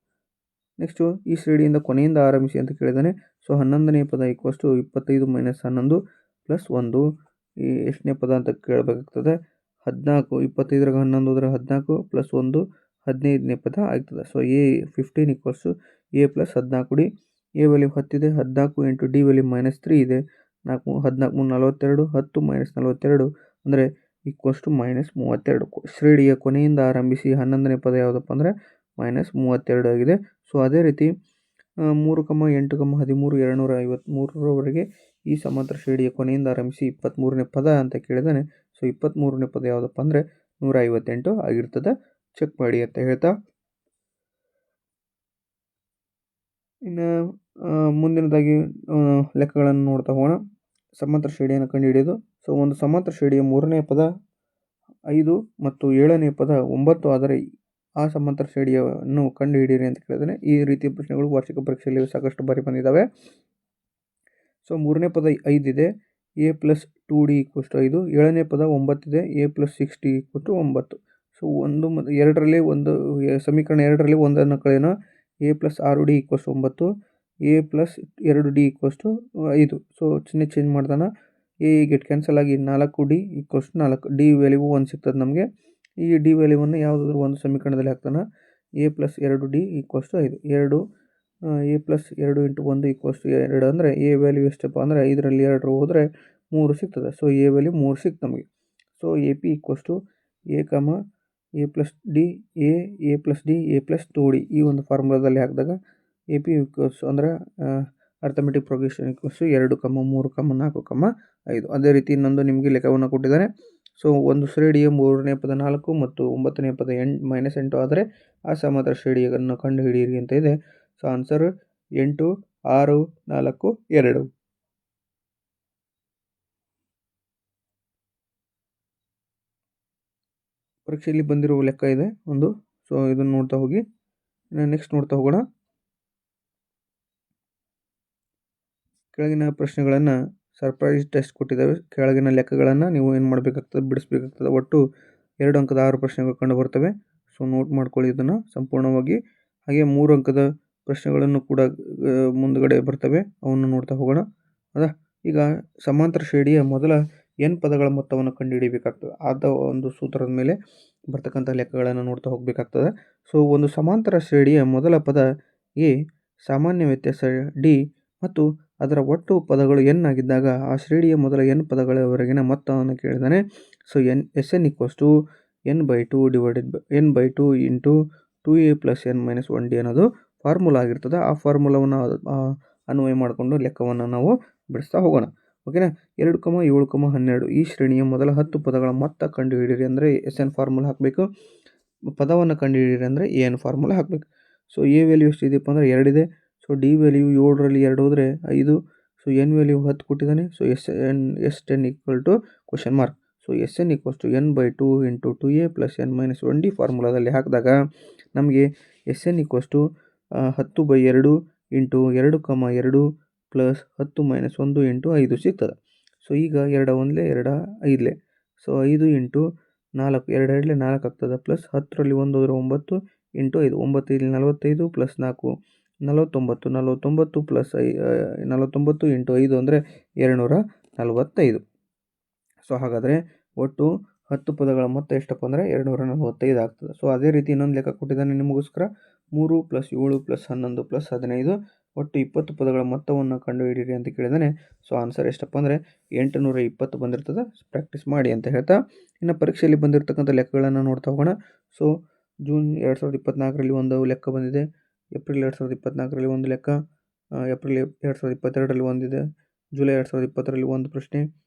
ನೆಕ್ಸ್ಟು ಈ ಶ್ರೇಣಿಯಿಂದ ಕೊನೆಯಿಂದ ಆರಂಭಿಸಿ ಅಂತ ಕೇಳಿದ್ದಾನೆ. ಸೊ 11ನೇ ಪದ ಈಕ್ವಲ್ಸ್ ಟು 25 - 11 ಪ್ಲಸ್ 1 ಈ ಎಷ್ಟನೇ ಪದ ಅಂತ ಕೇಳಬೇಕಾಗ್ತದೆ. 14 25 11 ಹೋದರೆ 14 ಪ್ಲಸ್ 1 15ನೇ ಪದ ಆಗ್ತದೆ. So A15 equals to a plus 14D. A value 10 ಇದೆ. 14 ಇಂಟು ಡಿ ವ್ಯಾಲ್ಯೂ -3 ಇದೆ. 14 42 10 - 42 ಅಂದರೆ ಈಕ್ವಲ್ಸ್ ಟು -32. ಶ್ರೇಣಿಯ ಕೊನೆಯಿಂದ ಆರಂಭಿಸಿ 11ನೇ ಪದ ಯಾವುದಪ್ಪ ಅಂದರೆ -32 ಆಗಿದೆ. ಸೊ ಅದೇ ರೀತಿ 3, 8, 13 253ರವರೆಗೆ ಈ ಸಮಾಂತರ ಶ್ರೇಣಿಯ ಕೊನೆಯಿಂದ ಆರಂಭಿಸಿ 23ನೇ ಪದ ಅಂತ ಕೇಳಿದಾನೆ. ಸೊ 23ನೇ ಪದ ಯಾವುದಪ್ಪ ಅಂದರೆ 158 ಆಗಿರ್ತದೆ. ಚೆಕ್ ಮಾಡಿ ಅಂತ ಹೇಳ್ತಾ ಇನ್ನು ಮುಂದಿನದಾಗಿ ಲೆಕ್ಕಗಳನ್ನು ನೋಡ್ತಾ ಹೋಗೋಣ. ಸಮಾಂತರ ಶ್ರೇಣಿಯನ್ನು ಕಂಡುಹಿಡಿಯೋದು. ಸೊ ಒಂದು ಸಮಾಂತರ ಶ್ರೇಣಿಯ 3ನೇ ಪದ 5 ಮತ್ತು 7ನೇ ಪದ 9 ಆದರೆ ಆ ಸಮಾಂತರ ಶ್ರೇಣಿಯನ್ನು ಕಂಡುಹಿಡಿಯಿರಿ ಅಂತ ಕೇಳಿದಾನೆ. ಈ ರೀತಿಯ ಪ್ರಶ್ನೆಗಳು ವಾರ್ಷಿಕ ಪರೀಕ್ಷೆಯಲ್ಲಿ ಸಾಕಷ್ಟು ಬಾರಿ ಬಂದಿದ್ದಾವೆ. ಸೊ 3ನೇ ಪದ 5 ಇದೆ. A plus 2D equals to 5. 7ನೇ ಪದ 9 ಇದೆ. A plus 6D equal to 9. So 1 ಮತ್ತು 2ರಲ್ಲಿ ಒಂದು ಸಮೀಕರಣ 2ರಲ್ಲಿ ಒಂದನ್ನು ಕಳೆಯೋಣ. A plus 6D equals 9. A plus 2D equals to 5. So ಚಿಹ್ನೆ ಚೇಂಜ್ ಮಾಡ್ದಾನ ಎ ಗೆಟ್ ಕ್ಯಾನ್ಸಲ್ ಆಗಿ 4D equals to 4. D value 1 ಸಿಗ್ತದೆ ನಮಗೆ. ಈ ಡಿ ವ್ಯಾಲ್ಯೂವನ್ನು ಯಾವುದಾದ್ರೂ ಒಂದು ಸಮೀಕರಣದಲ್ಲಿ ಹಾಕ್ತಾನೆ. A plus 2D equals to 5. A plus 2 into 1 equals to 2 ಅಂದರೆ ಎ ವ್ಯಾಲ್ಯೂ ಎಷ್ಟಪ್ಪ ಅಂದರೆ 5ರಲ್ಲಿ 2 ಹೋದರೆ 3 ಸಿಗ್ತದೆ. ಸೊ ಎ ವ್ಯಾಲ್ಯೂ 3 ಸಿಕ್ತು ನಮಗೆ. So A P equals to a plus d a plus d a plus 2D ಈ ಒಂದು ಫಾರ್ಮುಲಾದಲ್ಲಿ ಹಾಕಿದಾಗ ಎ ಪಿ ಈಕ್ವಲ್ಸ್ ಅಂದರೆ ಅರ್ಥಮೆಟಿಕ್ ಪ್ರೋಗ್ರೆಷನ್ ಈಕ್ವಲ್ಸ್ 2, 3, 4, 5. ಅದೇ ರೀತಿ ಇನ್ನೊಂದು ನಿಮಗೆ ಲೆಕ್ಕವನ್ನು ಕೊಟ್ಟಿದ್ದಾನೆ. ಸೊ ಒಂದು ಶ್ರೇಣಿಯ 3ನೇ ಪದ 4 ಮತ್ತು 9ನೇ ಪದ -8 ಆದರೆ ಆ ಸಮಾಂತರ ಶ್ರೇಣಿಯನ್ನು ಕಂಡುಹಿಡಿಯಿರಿ ಅಂತ ಇದೆ. So answer 8, 6, 4, 2. ಪರೀಕ್ಷೆಯಲ್ಲಿ ಬಂದಿರುವ ಲೆಕ್ಕ ಇದೆ ಒಂದು. ಸೊ ಇದನ್ನು ನೋಡ್ತಾ ಹೋಗಿ. ನೆಕ್ಸ್ಟ್ ನೋಡ್ತಾ ಹೋಗೋಣ. ಕೆಳಗಿನ ಪ್ರಶ್ನೆಗಳನ್ನು ಸರ್ಪ್ರೈಸ್ ಟೆಸ್ಟ್ ಕೊಟ್ಟಿದ್ದಾವೆ. ಕೆಳಗಿನ ಲೆಕ್ಕಗಳನ್ನು ನೀವು ಏನು ಮಾಡಬೇಕಾಗ್ತದೆ, ಬಿಡಿಸ್ಬೇಕಾಗ್ತದೆ. ಒಟ್ಟು 2 ಅಂಕದ 6 ಪ್ರಶ್ನೆಗಳು ಕಂಡು ಬರ್ತವೆ. ಸೊ ನೋಟ್ ಮಾಡ್ಕೊಳ್ಳಿ ಇದನ್ನು ಸಂಪೂರ್ಣವಾಗಿ. ಹಾಗೆ 3 ಅಂಕದ ಪ್ರಶ್ನೆಗಳನ್ನು ಕೂಡ ಮುಂದುಗಡೆ ಬರ್ತವೆ, ಅವನ್ನು ನೋಡ್ತಾ ಹೋಗೋಣ. ಹೌದಾ. ಈಗ ಸಮಾಂತರ ಶ್ರೇಣಿಯ ಮೊದಲ n ಪದಗಳ ಮೊತ್ತವನ್ನು ಕಂಡುಹಿಡಿಯಬೇಕಾಗ್ತದೆ. ಆದ ಒಂದು ಸೂತ್ರದ ಮೇಲೆ ಬರ್ತಕ್ಕಂಥ ಲೆಕ್ಕಗಳನ್ನು ನೋಡ್ತಾ ಹೋಗಬೇಕಾಗ್ತದೆ. ಸೊ ಒಂದು ಸಮಾಂತರ ಶ್ರೇಣಿಯ ಮೊದಲ ಪದ ಎ, ಸಾಮಾನ್ಯ ವ್ಯತ್ಯಾಸ ಡಿ ಮತ್ತು ಅದರ ಒಟ್ಟು ಪದಗಳು n ಆಗಿದ್ದಾಗ ಆ ಶ್ರೇಣಿಯ ಮೊದಲ n ಪದಗಳವರೆಗಿನ ಮೊತ್ತವನ್ನು ಕೇಳಿದ್ದಾನೆ. So Sn equals to n/2 into 2a plus n minus 1d ಅನ್ನೋದು ಫಾರ್ಮುಲಾ ಆಗಿರ್ತದೆ. ಆ ಫಾರ್ಮುಲಾವನ್ನು ಅನ್ವಯ ಮಾಡಿಕೊಂಡು ಲೆಕ್ಕವನ್ನು ನಾವು ಬಿಡಿಸ್ತಾ ಹೋಗೋಣ. ಓಕೆನಾ. 2, 7, 12 ಈ ಶ್ರೇಣಿಯ ಮೊದಲ 10 ಪದಗಳ ಮೊತ್ತ ಕಂಡುಹಿಡಿಯಿರಿ ಅಂದರೆ Sn ಫಾರ್ಮುಲಾ ಹಾಕಬೇಕು. ಪದವನ್ನು ಕಂಡುಹಿಡಿಯಿರಿ ಅಂದರೆ An ಫಾರ್ಮುಲಾ ಹಾಕಬೇಕು. ಸೊ ಎ ವ್ಯಾಲ್ಯೂ ಎಷ್ಟಿದೆಯಪ್ಪ ಅಂದರೆ 2 ಇದೆ. ಸೊ ಡಿ ವ್ಯಾಲ್ಯೂ 7ರಲ್ಲಿ 2 ಹೋದರೆ 5. ಸೊ ಎನ್ ವ್ಯಾಲ್ಯೂ 10 ಕೊಟ್ಟಿದ್ದಾನೆ. So Sn equal to question mark. So Sn equals to n/2 into 2a plus n minus 1d ಫಾರ್ಮುಲಾದಲ್ಲಿ ಹಾಕಿದಾಗ ನಮಗೆ Sn equals to 10/2 into 2, 2 plus 10 - 1 into 5 ಸಿಗ್ತದೆ. So ಈಗ 2 1 2 5. So 5 into 4 2 2 4 ಆಗ್ತದೆ. Plus 10ರಲ್ಲಿ 1 ಹೋದರೆ 9 into 5 9 ಇಲ್ಲಿ 45 plus 4 49 49 plus 49 into 5 ಅಂದರೆ 245. So ಹಾಗಾದರೆ ಒಟ್ಟು 10 ಪದಗಳ ಮೊತ್ತ ಎಷ್ಟಪ್ಪ ಅಂದರೆ 245 ಆಗ್ತದೆ. ಸೊ ಅದೇ ರೀತಿ ಇನ್ನೊಂದು ಲೆಕ್ಕ ಕೊಟ್ಟಿದ್ದಾನೆ ನಿಮಗೋಸ್ಕರ. 3 + 7 + 11 + 15 ಒಟ್ಟು 20 ಪದಗಳ ಮೊತ್ತವನ್ನು ಕಂಡುಹಿಡಿಯಿರಿ ಅಂತ ಕೇಳಿದ್ದಾನೆ. ಸೊ ಆನ್ಸರ್ ಎಷ್ಟಪ್ಪ ಅಂದರೆ 820 ಬಂದಿರ್ತದೆ. ಪ್ರಾಕ್ಟೀಸ್ ಮಾಡಿ ಅಂತ ಹೇಳ್ತಾ ಇನ್ನು ಪರೀಕ್ಷೆಯಲ್ಲಿ ಬಂದಿರತಕ್ಕಂಥ ಲೆಕ್ಕಗಳನ್ನು ನೋಡ್ತಾ ಹೋಗೋಣ. ಸೊ ಜೂನ್ 2024ರಲ್ಲಿ ಒಂದು ಲೆಕ್ಕ ಬಂದಿದೆ. ಏಪ್ರಿಲ್ 2024ರಲ್ಲಿ ಒಂದು ಲೆಕ್ಕ, ಏಪ್ರಿಲ್ 2022ರಲ್ಲಿ ಒಂದಿದೆ, ಜುಲೈ 2020ರಲ್ಲಿ ಒಂದು ಪ್ರಶ್ನೆ,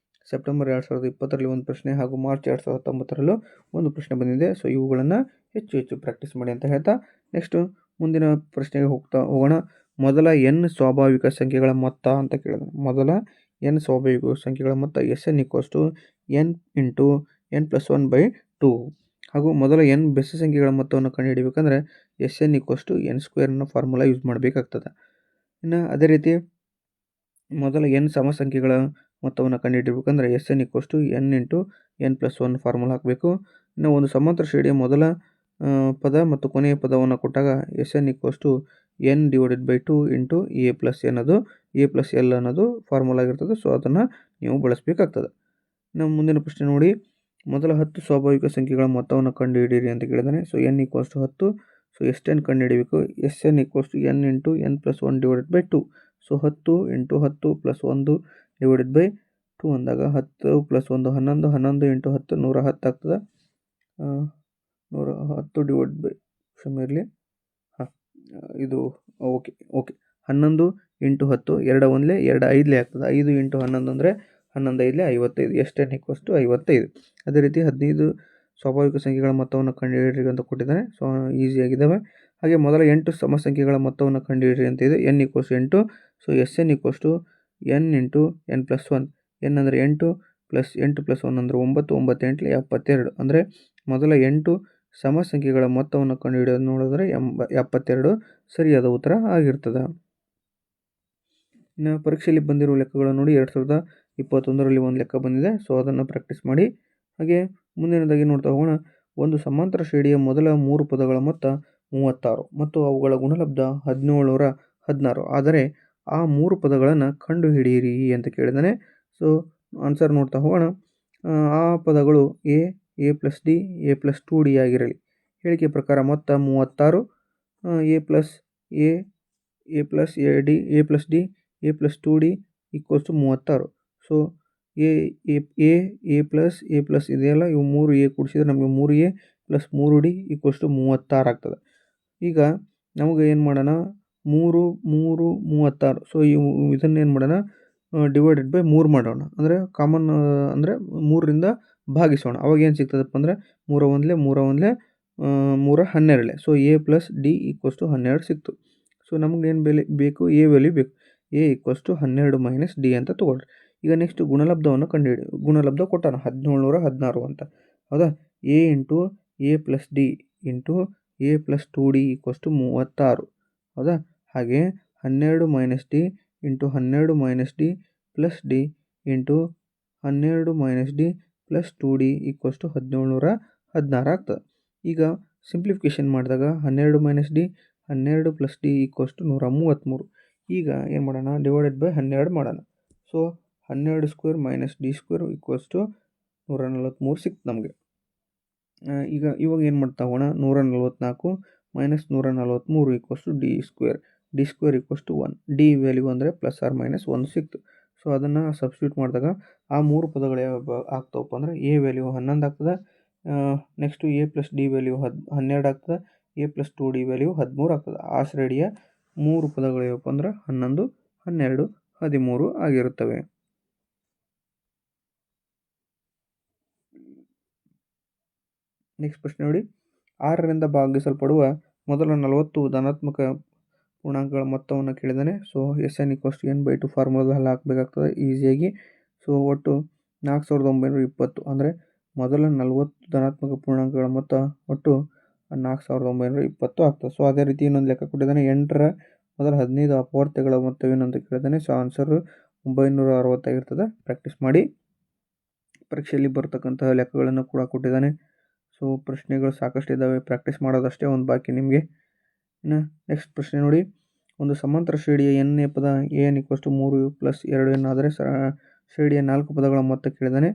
ಸೆಪ್ಟೆಂಬರ್ 2020ರಲ್ಲಿ ಒಂದು ಪ್ರಶ್ನೆ ಹಾಗೂ ಮಾರ್ಚ್ 2019ರಲ್ಲೂ ಒಂದು ಪ್ರಶ್ನೆ ಬಂದಿದೆ. ಸೊ ಇವುಗಳನ್ನು ಹೆಚ್ಚು ಪ್ರಾಕ್ಟೀಸ್ ಮಾಡಿ ಅಂತ ಹೇಳ್ತಾ ನೆಕ್ಸ್ಟು ಮುಂದಿನ ಪ್ರಶ್ನೆಗೆ ಹೋಗೋಣ. ಮೊದಲ n ಸ್ವಾಭಾವಿಕ ಸಂಖ್ಯೆಗಳ ಮೊತ್ತ ಅಂತ ಕೇಳಿದಾನೆ. ಮೊದಲ n ಸ್ವಾಭಾವಿಕ ಸಂಖ್ಯೆಗಳ ಮೊತ್ತ Sn = n ಇಂಟು n + 1/2 ಹಾಗೂ ಮೊದಲ n ಬೆಸ ಸಂಖ್ಯೆಗಳ ಮೊತ್ತವನ್ನು ಕಂಡುಹಿಡಿಯಬೇಕಂದ್ರೆ Sn = n² ಅನ್ನೋ ಫಾರ್ಮುಲಾ ಯೂಸ್ ಮಾಡಬೇಕಾಗ್ತದೆ. ಇನ್ನು ಅದೇ ರೀತಿ ಮೊದಲ n ಸಮ ಸಂಖ್ಯೆಗಳ ಮೊತ್ತವನ್ನು ಕಂಡುಹಿಡಿಯಬೇಕಂದ್ರೆ Sn = n into n + 1 formula ಹಾಕಬೇಕು. ಇನ್ನು ಒಂದು ಸಮಾಂತರ ಶ್ರೇಣಿಯ ಮೊದಲ ಪದ ಮತ್ತು ಕೊನೆಯ ಪದವನ್ನು ಕೊಟ್ಟಾಗ Sn = n/2 into a + n ಅದು a + l ಅನ್ನೋದು ಫಾರ್ಮುಲಾ ಆಗಿರ್ತದೆ. ಸೊ ಅದನ್ನು ನೀವು ಬಳಸಬೇಕಾಗ್ತದೆ. ನಮ್ಮ ಮುಂದಿನ ಪ್ರಶ್ನೆ ನೋಡಿ, ಮೊದಲ 10 ಸ್ವಾಭಾವಿಕ ಸಂಖ್ಯೆಗಳ ಮೊತ್ತವನ್ನು ಕಂಡುಹಿಡಿಯಿರಿ ಅಂತ ಕೇಳಿದಾನೆ. So n = 10. ಸೊ Sn ಕಂಡುಹಿಡಿಯಬೇಕು. Sn = n into n + 1/2. So 10 into 10 + 1/2 ಅಂದಾಗ 10 + 1 11, 11 ಇಂಟು 10 110 ಆಗ್ತದೆ. 110 ಕ್ಷಮೆ ಇರಲಿ, ಇದು ಓಕೆ 11 ಇಂಟು 10 2 1 2 5 ಆಗ್ತದೆ. 5 ಇಂಟು 11 ಅಂದರೆ 11 5 55. Sn = 55. ಅದೇ ರೀತಿ 15 ಸ್ವಾಭಾವಿಕ ಸಂಖ್ಯೆಗಳ ಮೊತ್ತವನ್ನು ಕಂಡುಹಿಡಿಯಿರಿ ಅಂತ ಕೊಟ್ಟಿದ್ದಾನೆ. ಸೊ ಈಸಿಯಾಗಿದ್ದಾವೆ. ಹಾಗೆ ಮೊದಲ 8 ಸಮ ಸಂಖ್ಯೆಗಳ ಮೊತ್ತವನ್ನು ಕಂಡುಹಿಡಿಯಿರಿ ಅಂತ ಇದೆ. n = 8. So Sn = n into n + 1. n ಅಂದರೆ 8 + 8 + 1 ಅಂದರೆ 9, 9 8 72. ಅಂದರೆ ಮೊದಲ 8 ಸಮ ಸಂಖ್ಯೆಗಳ ಮೊತ್ತವನ್ನು ಕಂಡುಹಿಡಿಯೋದು ನೋಡಿದ್ರೆ 72 ಸರಿಯಾದ ಉತ್ತರ ಆಗಿರ್ತದೆ. ಇನ್ನು ಪರೀಕ್ಷೆಯಲ್ಲಿ ಬಂದಿರುವ ಲೆಕ್ಕಗಳು ನೋಡಿ, 2021ರಲ್ಲಿ ಒಂದು ಲೆಕ್ಕ ಬಂದಿದೆ. ಸೊ ಅದನ್ನು ಪ್ರಾಕ್ಟೀಸ್ ಮಾಡಿ. ಹಾಗೆ ಮುಂದಿನದಾಗಿ ನೋಡ್ತಾ ಹೋಗೋಣ. ಒಂದು ಸಮಾಂತರ ಶ್ರೇಣಿಯ ಮೊದಲ 3 ಪದಗಳ ಮೊತ್ತ 36 ಮತ್ತು ಅವುಗಳ ಗುಣಲಬ್ಧ 1716. ಆದರೆ ಆ 3 ಪದಗಳನ್ನು ಕಂಡುಹಿಡಿಯಿರಿ ಅಂತ ಕೇಳಿದಾನೆ. ಸೊ ಆನ್ಸರ್ ನೋಡ್ತಾ ಹೋಗೋಣ. ಆ ಪದಗಳು a + d a + 2d ಆಗಿರಲಿ. ಹೇಳಿಕೆ ಪ್ರಕಾರ ಮೊತ್ತ 36. a + ad a + d a + 2d = 36. So a + ಇದೆಯಲ್ಲ, ಇವು 3a ಕೂಡಿಸಿದ್ರೆ ನಮಗೆ 3a + 3d = 36 ಆಗ್ತದೆ. ಈಗ ನಮಗೆ ಏನು ಮಾಡೋಣ, 3 3 36. ಸೊ ಇದನ್ನೇನು ಮಾಡೋಣ, /3 ಮಾಡೋಣ. ಅಂದರೆ ಕಾಮನ್ ಅಂದರೆ 3ರಿಂದ ಭಾಗಿಸೋಣ. ಅವಾಗ ಏನು ಸಿಗ್ತದಪ್ಪ ಅಂದರೆ 3 1 3 1 3 12. ಸೊ a + d = 12 ಸಿಕ್ತು. ಸೊ ನಮಗೇನು ಬೇಕು, a ವ್ಯಾಲ್ಯೂ ಬೇಕು. a = 12 - d ಅಂತ ತೊಗೊಳ್ರಿ. ಈಗ ನೆಕ್ಸ್ಟ್ ಗುಣಲಬ್ಧವನ್ನು ಕಂಡುಹಿಡಿ. ಗುಣಲಬ್ಧ ಕೊಟ್ಟಾನ 1716 ಅಂತ, ಹೌದಾ. a into a + d into a + 2d = 36, ಹೌದಾ. ಹಾಗೆ 12 - d into 12 - d + d into 12 - d + 2d = 1716 ಆಗ್ತದೆ. ಈಗ ಸಿಂಪ್ಲಿಫಿಕೇಶನ್ ಮಾಡಿದಾಗ 12 - d 12 + d = 133. ಈಗ ಏನು ಮಾಡೋಣ, /12 ಮಾಡೋಣ. ಸೊ 12² - d² = 143 ಸಿಕ್ತು ನಮಗೆ. ಇವಾಗ ಏನು ಮಾಡ್ತಾ ಹೋಗೋಣ, 144 - 143 = d². d² = 1. d ವ್ಯಾಲ್ಯೂ ಅಂದರೆ ±1 ಸಿಕ್ತು. ಸೊ ಅದನ್ನು ಸಬ್ಸ್ಟಿಟ್ಯೂಟ್ ಮಾಡಿದಾಗ ಆ 3 ಪದಗಳು ಯಾವ ಆಗ್ತಾವಪ್ಪ ಅಂದರೆ a ವ್ಯಾಲ್ಯೂ 11 ಆಗ್ತದೆ. ನೆಕ್ಸ್ಟು a + d ವ್ಯಾಲ್ಯೂ 12 ಆಗ್ತದೆ. a + 2d ವ್ಯಾಲ್ಯೂ 13 ಆಗ್ತದೆ. ಆ ಶ್ರೇಣಿಯ 3 ಪದಗಳು ಯಾವಪ್ಪ ಅಂದ್ರೆ 11, 12, 13 ಆಗಿರುತ್ತವೆ. ನೆಕ್ಸ್ಟ್ ಪ್ರಶ್ನೆ ನೋಡಿ, 6ರಿಂದ ಭಾಗಿಸಲ್ಪಡುವ ಮೊದಲ 40 ಧನಾತ್ಮಕ ಪೂರ್ಣಾಂಕಗಳ ಮೊತ್ತವನ್ನು ಕೇಳಿದ್ದಾನೆ. ಸೊ Sn = n/2 ಫಾರ್ಮುಲಾದಲ್ಲಿ ಹಾಕಬೇಕಾಗ್ತದೆ ಈಸಿಯಾಗಿ. ಸೊ ಒಟ್ಟು 4920. ಅಂದರೆ ಮೊದಲ 40 ಧನಾತ್ಮಕ ಪೂರ್ಣಾಂಕಗಳ ಮೊತ್ತ ಒಟ್ಟು 4920 ಆಗ್ತದೆ. ಸೊ ಅದೇ ರೀತಿ ಇನ್ನೊಂದು ಲೆಕ್ಕ ಕೊಟ್ಟಿದ್ದಾನೆ. 8ರ ಮೊದಲ 15 ಅಪವರ್ತ್ಯಗಳ ಮೊತ್ತವೇನು ಅಂತ ಕೇಳಿದ್ದಾನೆ. ಸೊ ಆನ್ಸರು 960 ಆಗಿರ್ತದೆ. ಪ್ರಾಕ್ಟೀಸ್ ಮಾಡಿ. ಪರೀಕ್ಷೆಯಲ್ಲಿ ಬರ್ತಕ್ಕಂತಹ ಲೆಕ್ಕಗಳನ್ನು ಕೂಡ ಕೊಟ್ಟಿದ್ದಾನೆ. ಸೊ ಪ್ರಶ್ನೆಗಳು ಸಾಕಷ್ಟು ಇದ್ದಾವೆ, ಪ್ರಾಕ್ಟೀಸ್ ಮಾಡೋದಷ್ಟೇ ಒಂದು ಬಾಕಿ ನಿಮಗೆ. ಇನ್ನು ನೆಕ್ಸ್ಟ್ ಪ್ರಶ್ನೆ ನೋಡಿ, ಒಂದು ಸಮಾಂತರ ಶ್ರೇಣಿಯ n ಪದ an = 3 + 2n ಆದರೆ ಶ್ರೇಣಿಯ 4 ಪದಗಳ ಮೊತ್ತ ಕೇಳಿದ್ದಾನೆ.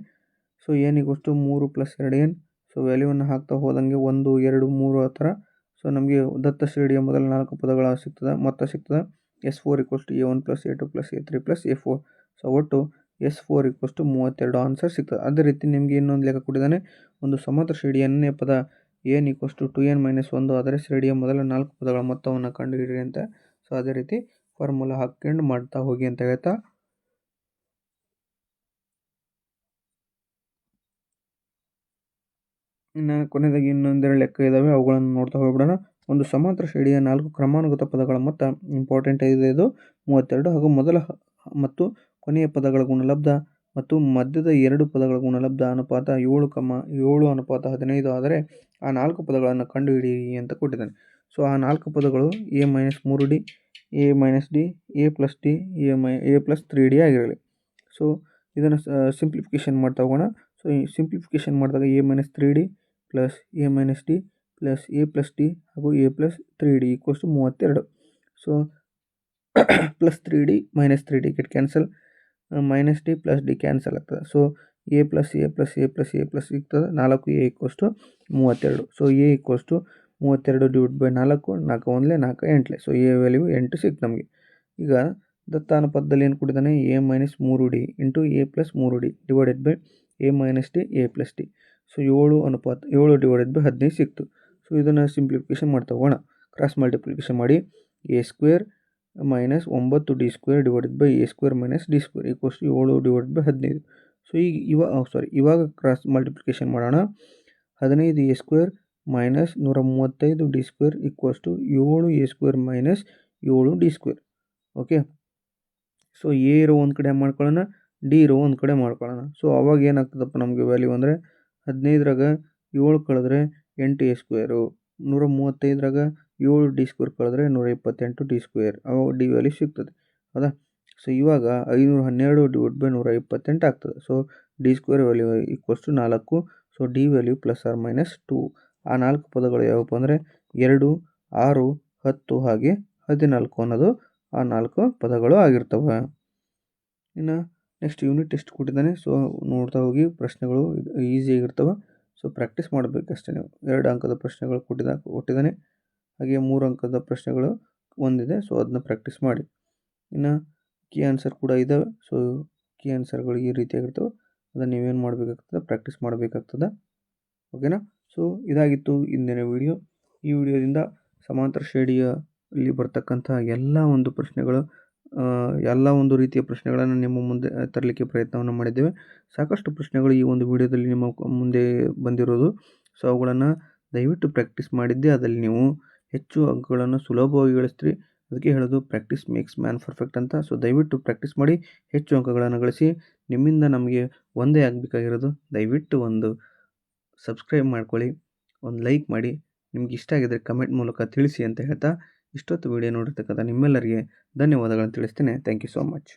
So n = 3 + 2n. ಸೊ ವ್ಯಾಲ್ಯೂವನ್ನು ಹಾಕ್ತಾ ಹೋದಂಗೆ 1 2 3 ಆ ಥರ. ಸೊ ನಮಗೆ ದತ್ತ ಶ್ರೇಣಿಯ ಮೊದಲ 4 ಪದಗಳ ಮೊತ್ತ ಸಿಗ್ತದೆ. S4 = a1 + a2 + a3 + a4. So ಒಟ್ಟು S4 = 32 ಆನ್ಸರ್ ಸಿಗ್ತದೆ. ಅದೇ ರೀತಿ ನಿಮಗೆ ಇನ್ನೊಂದು ಲೆಕ್ಕ ಕೊಟ್ಟಿದ್ದಾನೆ. ಒಂದು ಸಮಾಂತರ ಶ್ರೇಣಿಯ n ಪದ an = 2n - 1 ಆದರೆ ಶ್ರೇಣಿಯ ಮೊದಲ 4 ಪದಗಳ ಮೊತ್ತವನ್ನು ಕಂಡುಹಿಡಿಯಿರಿ ಅಂತ. ಸೊ ಅದೇ ರೀತಿ ಫಾರ್ಮುಲಾ ಹಾಕ್ಕೊಂಡು ಮಾಡ್ತಾ ಹೋಗಿ ಅಂತ ಹೇಳ್ತಾ, ಇನ್ನು ಕೊನೆಯದಾಗಿ ಇನ್ನೊಂದೆರಡು ಲೆಕ್ಕ ಇದ್ದಾವೆ, ಅವುಗಳನ್ನು ನೋಡ್ತಾ ಹೋಗ್ಬಿಡೋಣ. ಒಂದು ಸಮಾಂತರ ಶ್ರೇಣಿಯ 4 ಕ್ರಮಾನುಗತ ಪದಗಳ ಮೊತ್ತ ಇಂಪಾರ್ಟೆಂಟ್ ಇದೆ. ಇದು 32 ಹಾಗೂ ಮೊದಲ ಮತ್ತು ಕೊನೆಯ ಪದಗಳ ಗುಣಲಬ್ಧ ಮತ್ತು ಮಧ್ಯದ 2 ಪದಗಳ ಗುಣಲಬ್ಧ ಅನುಪಾತ 7:15 ಆದರೆ ಆ 4 ಪದಗಳನ್ನು ಕಂಡುಹಿಡಿಯಿರಿ ಅಂತ ಕೊಟ್ಟಿದ್ದಾನೆ. ಸೊ ಆ 4 ಪದಗಳು a-3d, a-d, a+d, a+3d ಆಗಿರಲಿ. ಸೊ ಇದನ್ನು ಸಿಂಪ್ಲಿಫಿಕೇಶನ್ ಮಾಡ್ತಾ ಹೋಗೋಣ. ಸೊ ಈ ಸಿಂಪ್ಲಿಫಿಕೇಶನ್ ಮಾಡಿದಾಗ a-3d plus a-d plus a+d ಹಾಗೂ a+3d = 32. So +3d -3d get cancel, -d + d cancel ಆಗ್ತದೆ. So a plus a plus a plus a plus ಸಿಗ್ತದೆ. 4a = 32. So a = 32/4, 4 1 4 8. So a value 8 ಸಿಕ್ತು ನಮಗೆ. ಈಗ ದತ್ತಾನುಪಾತದಲ್ಲಿ ಏನು ಕೊಟ್ಟಿದ್ದಾನೆ, a-3d into a+3d divided by a-d a+d. So 7:7/15 ಸಿಕ್ತು. So ಇದನ್ನು simplification ಮಾಡ್ತಾ ಹೋಗೋಣ. ಕ್ರಾಸ್ ಮಲ್ಟಿಪ್ಲಿಕೇಶನ್ ಮಾಡಿ a² - 9d² divided by a² - d² = 7/15. So ಇವಾಗ ಕ್ರಾಸ್ ಮಲ್ಟಿಪ್ಲಿಕೇಶನ್ ಮಾಡೋಣ. 15a² - 135d² = 7a² - 7d². Okay. So A ಇರೋ ಒಂದು ಕಡೆ ಮಾಡ್ಕೊಳ್ಳೋಣ, ಡಿ ಇರೋ ಒಂದು ಕಡೆ ಮಾಡ್ಕೊಳ್ಳೋಣ. ಸೊ ಅವಾಗ ಏನಾಗ್ತದಪ್ಪ ನಮಗೆ ವ್ಯಾಲ್ಯೂ ಅಂದರೆ 15ರಾಗ 7 ಕಳೆದ್ರೆ 8a², 135ರಾಗ 7d² ಕಳೆದ್ರೆ 128d². ಅವಾಗ ಡಿ ವ್ಯಾಲ್ಯೂ ಸಿಗ್ತದೆ, ಹೌದಾ. ಸೊ ಇವಾಗ 512/128 ಆಗ್ತದೆ. So d² value = 4. So D value ±2. ಆ 4 ಪದಗಳು ಯಾವಪ್ಪ ಅಂದರೆ 2, 6, 10 ಹಾಗೆ 14 ಅನ್ನೋದು ಆ 4 ಪದಗಳು ಆಗಿರ್ತವೆ. ಇನ್ನು ನೆಕ್ಸ್ಟ್ ಯೂನಿಟ್ ಟೆಸ್ಟ್ ಕೊಟ್ಟಿದ್ದಾನೆ. ಸೊ ನೋಡ್ತಾ ಹೋಗಿ, ಪ್ರಶ್ನೆಗಳು ಈಸಿಯಾಗಿರ್ತವೆ. ಸೊ ಪ್ರಾಕ್ಟೀಸ್ ಮಾಡಬೇಕಷ್ಟೇ ನೀವು. 2 ಅಂಕದ ಪ್ರಶ್ನೆಗಳು ಕೊಟ್ಟಿದ್ದಾನೆ, ಹಾಗೆ 3 ಅಂಕದ ಪ್ರಶ್ನೆಗಳು ಒಂದಿದೆ. ಸೊ ಅದನ್ನ ಪ್ರಾಕ್ಟೀಸ್ ಮಾಡಿ. ಇನ್ನು ಕೀ ಆನ್ಸರ್ ಕೂಡ ಇದ್ದಾವೆ. ಸೊ ಕೀ ಆನ್ಸರ್ಗಳು ಈ ರೀತಿಯಾಗಿರ್ತವೆ. ಅದನ್ನು ನೀವೇನು ಮಾಡಬೇಕಾಗ್ತದೆ, ಪ್ರಾಕ್ಟೀಸ್ ಮಾಡಬೇಕಾಗ್ತದೆ. ಓಕೆನಾ. ಸೊ ಇದಾಗಿತ್ತು ಇಂದಿನ ವಿಡಿಯೋ. ಈ ವಿಡಿಯೋದಿಂದ ಸಮಾಂತರ ಶ್ರೇಣಿಯಲ್ಲಿ ಬರ್ತಕ್ಕಂಥ ಎಲ್ಲ ಒಂದು ಪ್ರಶ್ನೆಗಳು, ಎಲ್ಲ ಒಂದು ರೀತಿಯ ಪ್ರಶ್ನೆಗಳನ್ನು ನಿಮ್ಮ ಮುಂದೆ ತರಲಿಕ್ಕೆ ಪ್ರಯತ್ನವನ್ನು ಮಾಡಿದ್ದೇವೆ. ಸಾಕಷ್ಟು ಪ್ರಶ್ನೆಗಳು ಈ ಒಂದು ವಿಡಿಯೋದಲ್ಲಿ ನಿಮ್ಮ ಮುಂದೆ ಬಂದಿರೋದು. ಸೊ ಅವುಗಳನ್ನು ದಯವಿಟ್ಟು ಪ್ರಾಕ್ಟೀಸ್ ಮಾಡಿದ್ದೆ ಅದರಲ್ಲಿ ನೀವು ಹೆಚ್ಚು ಅಂಕಗಳನ್ನು ಸುಲಭವಾಗಿ ಗಳಿಸ್ತೀರಿ. ಅದಕ್ಕೆ ಹೇಳೋದು ಪ್ರಾಕ್ಟೀಸ್ ಮೇಕ್ಸ್ ಮ್ಯಾನ್ ಪರ್ಫೆಕ್ಟ್ ಅಂತ. ಸೊ ದಯವಿಟ್ಟು ಪ್ರಾಕ್ಟೀಸ್ ಮಾಡಿ, ಹೆಚ್ಚು ಅಂಕಗಳನ್ನು ಗಳಿಸಿ. ನಿಮ್ಮಿಂದ ನಮಗೆ ಒಂದೇ ಆಗಬೇಕಾಗಿರೋದು, ದಯವಿಟ್ಟು ಒಂದು ಸಬ್ಸ್ಕ್ರೈಬ್ ಮಾಡ್ಕೊಳ್ಳಿ, ಒಂದು ಲೈಕ್ ಮಾಡಿ, ನಿಮ್ಗೆ ಇಷ್ಟ ಆಗಿದ್ದರೆ ಕಮೆಂಟ್ ಮೂಲಕ ತಿಳಿಸಿ ಅಂತ ಹೇಳ್ತಾ, ಇಷ್ಟೊತ್ತು ವಿಡಿಯೋ ನೋಡಿರ್ತಕ್ಕಂಥ ನಿಮ್ಮೆಲ್ಲರಿಗೆ ಧನ್ಯವಾದಗಳನ್ನು ತಿಳಿಸ್ತೇನೆ. Thank you so much.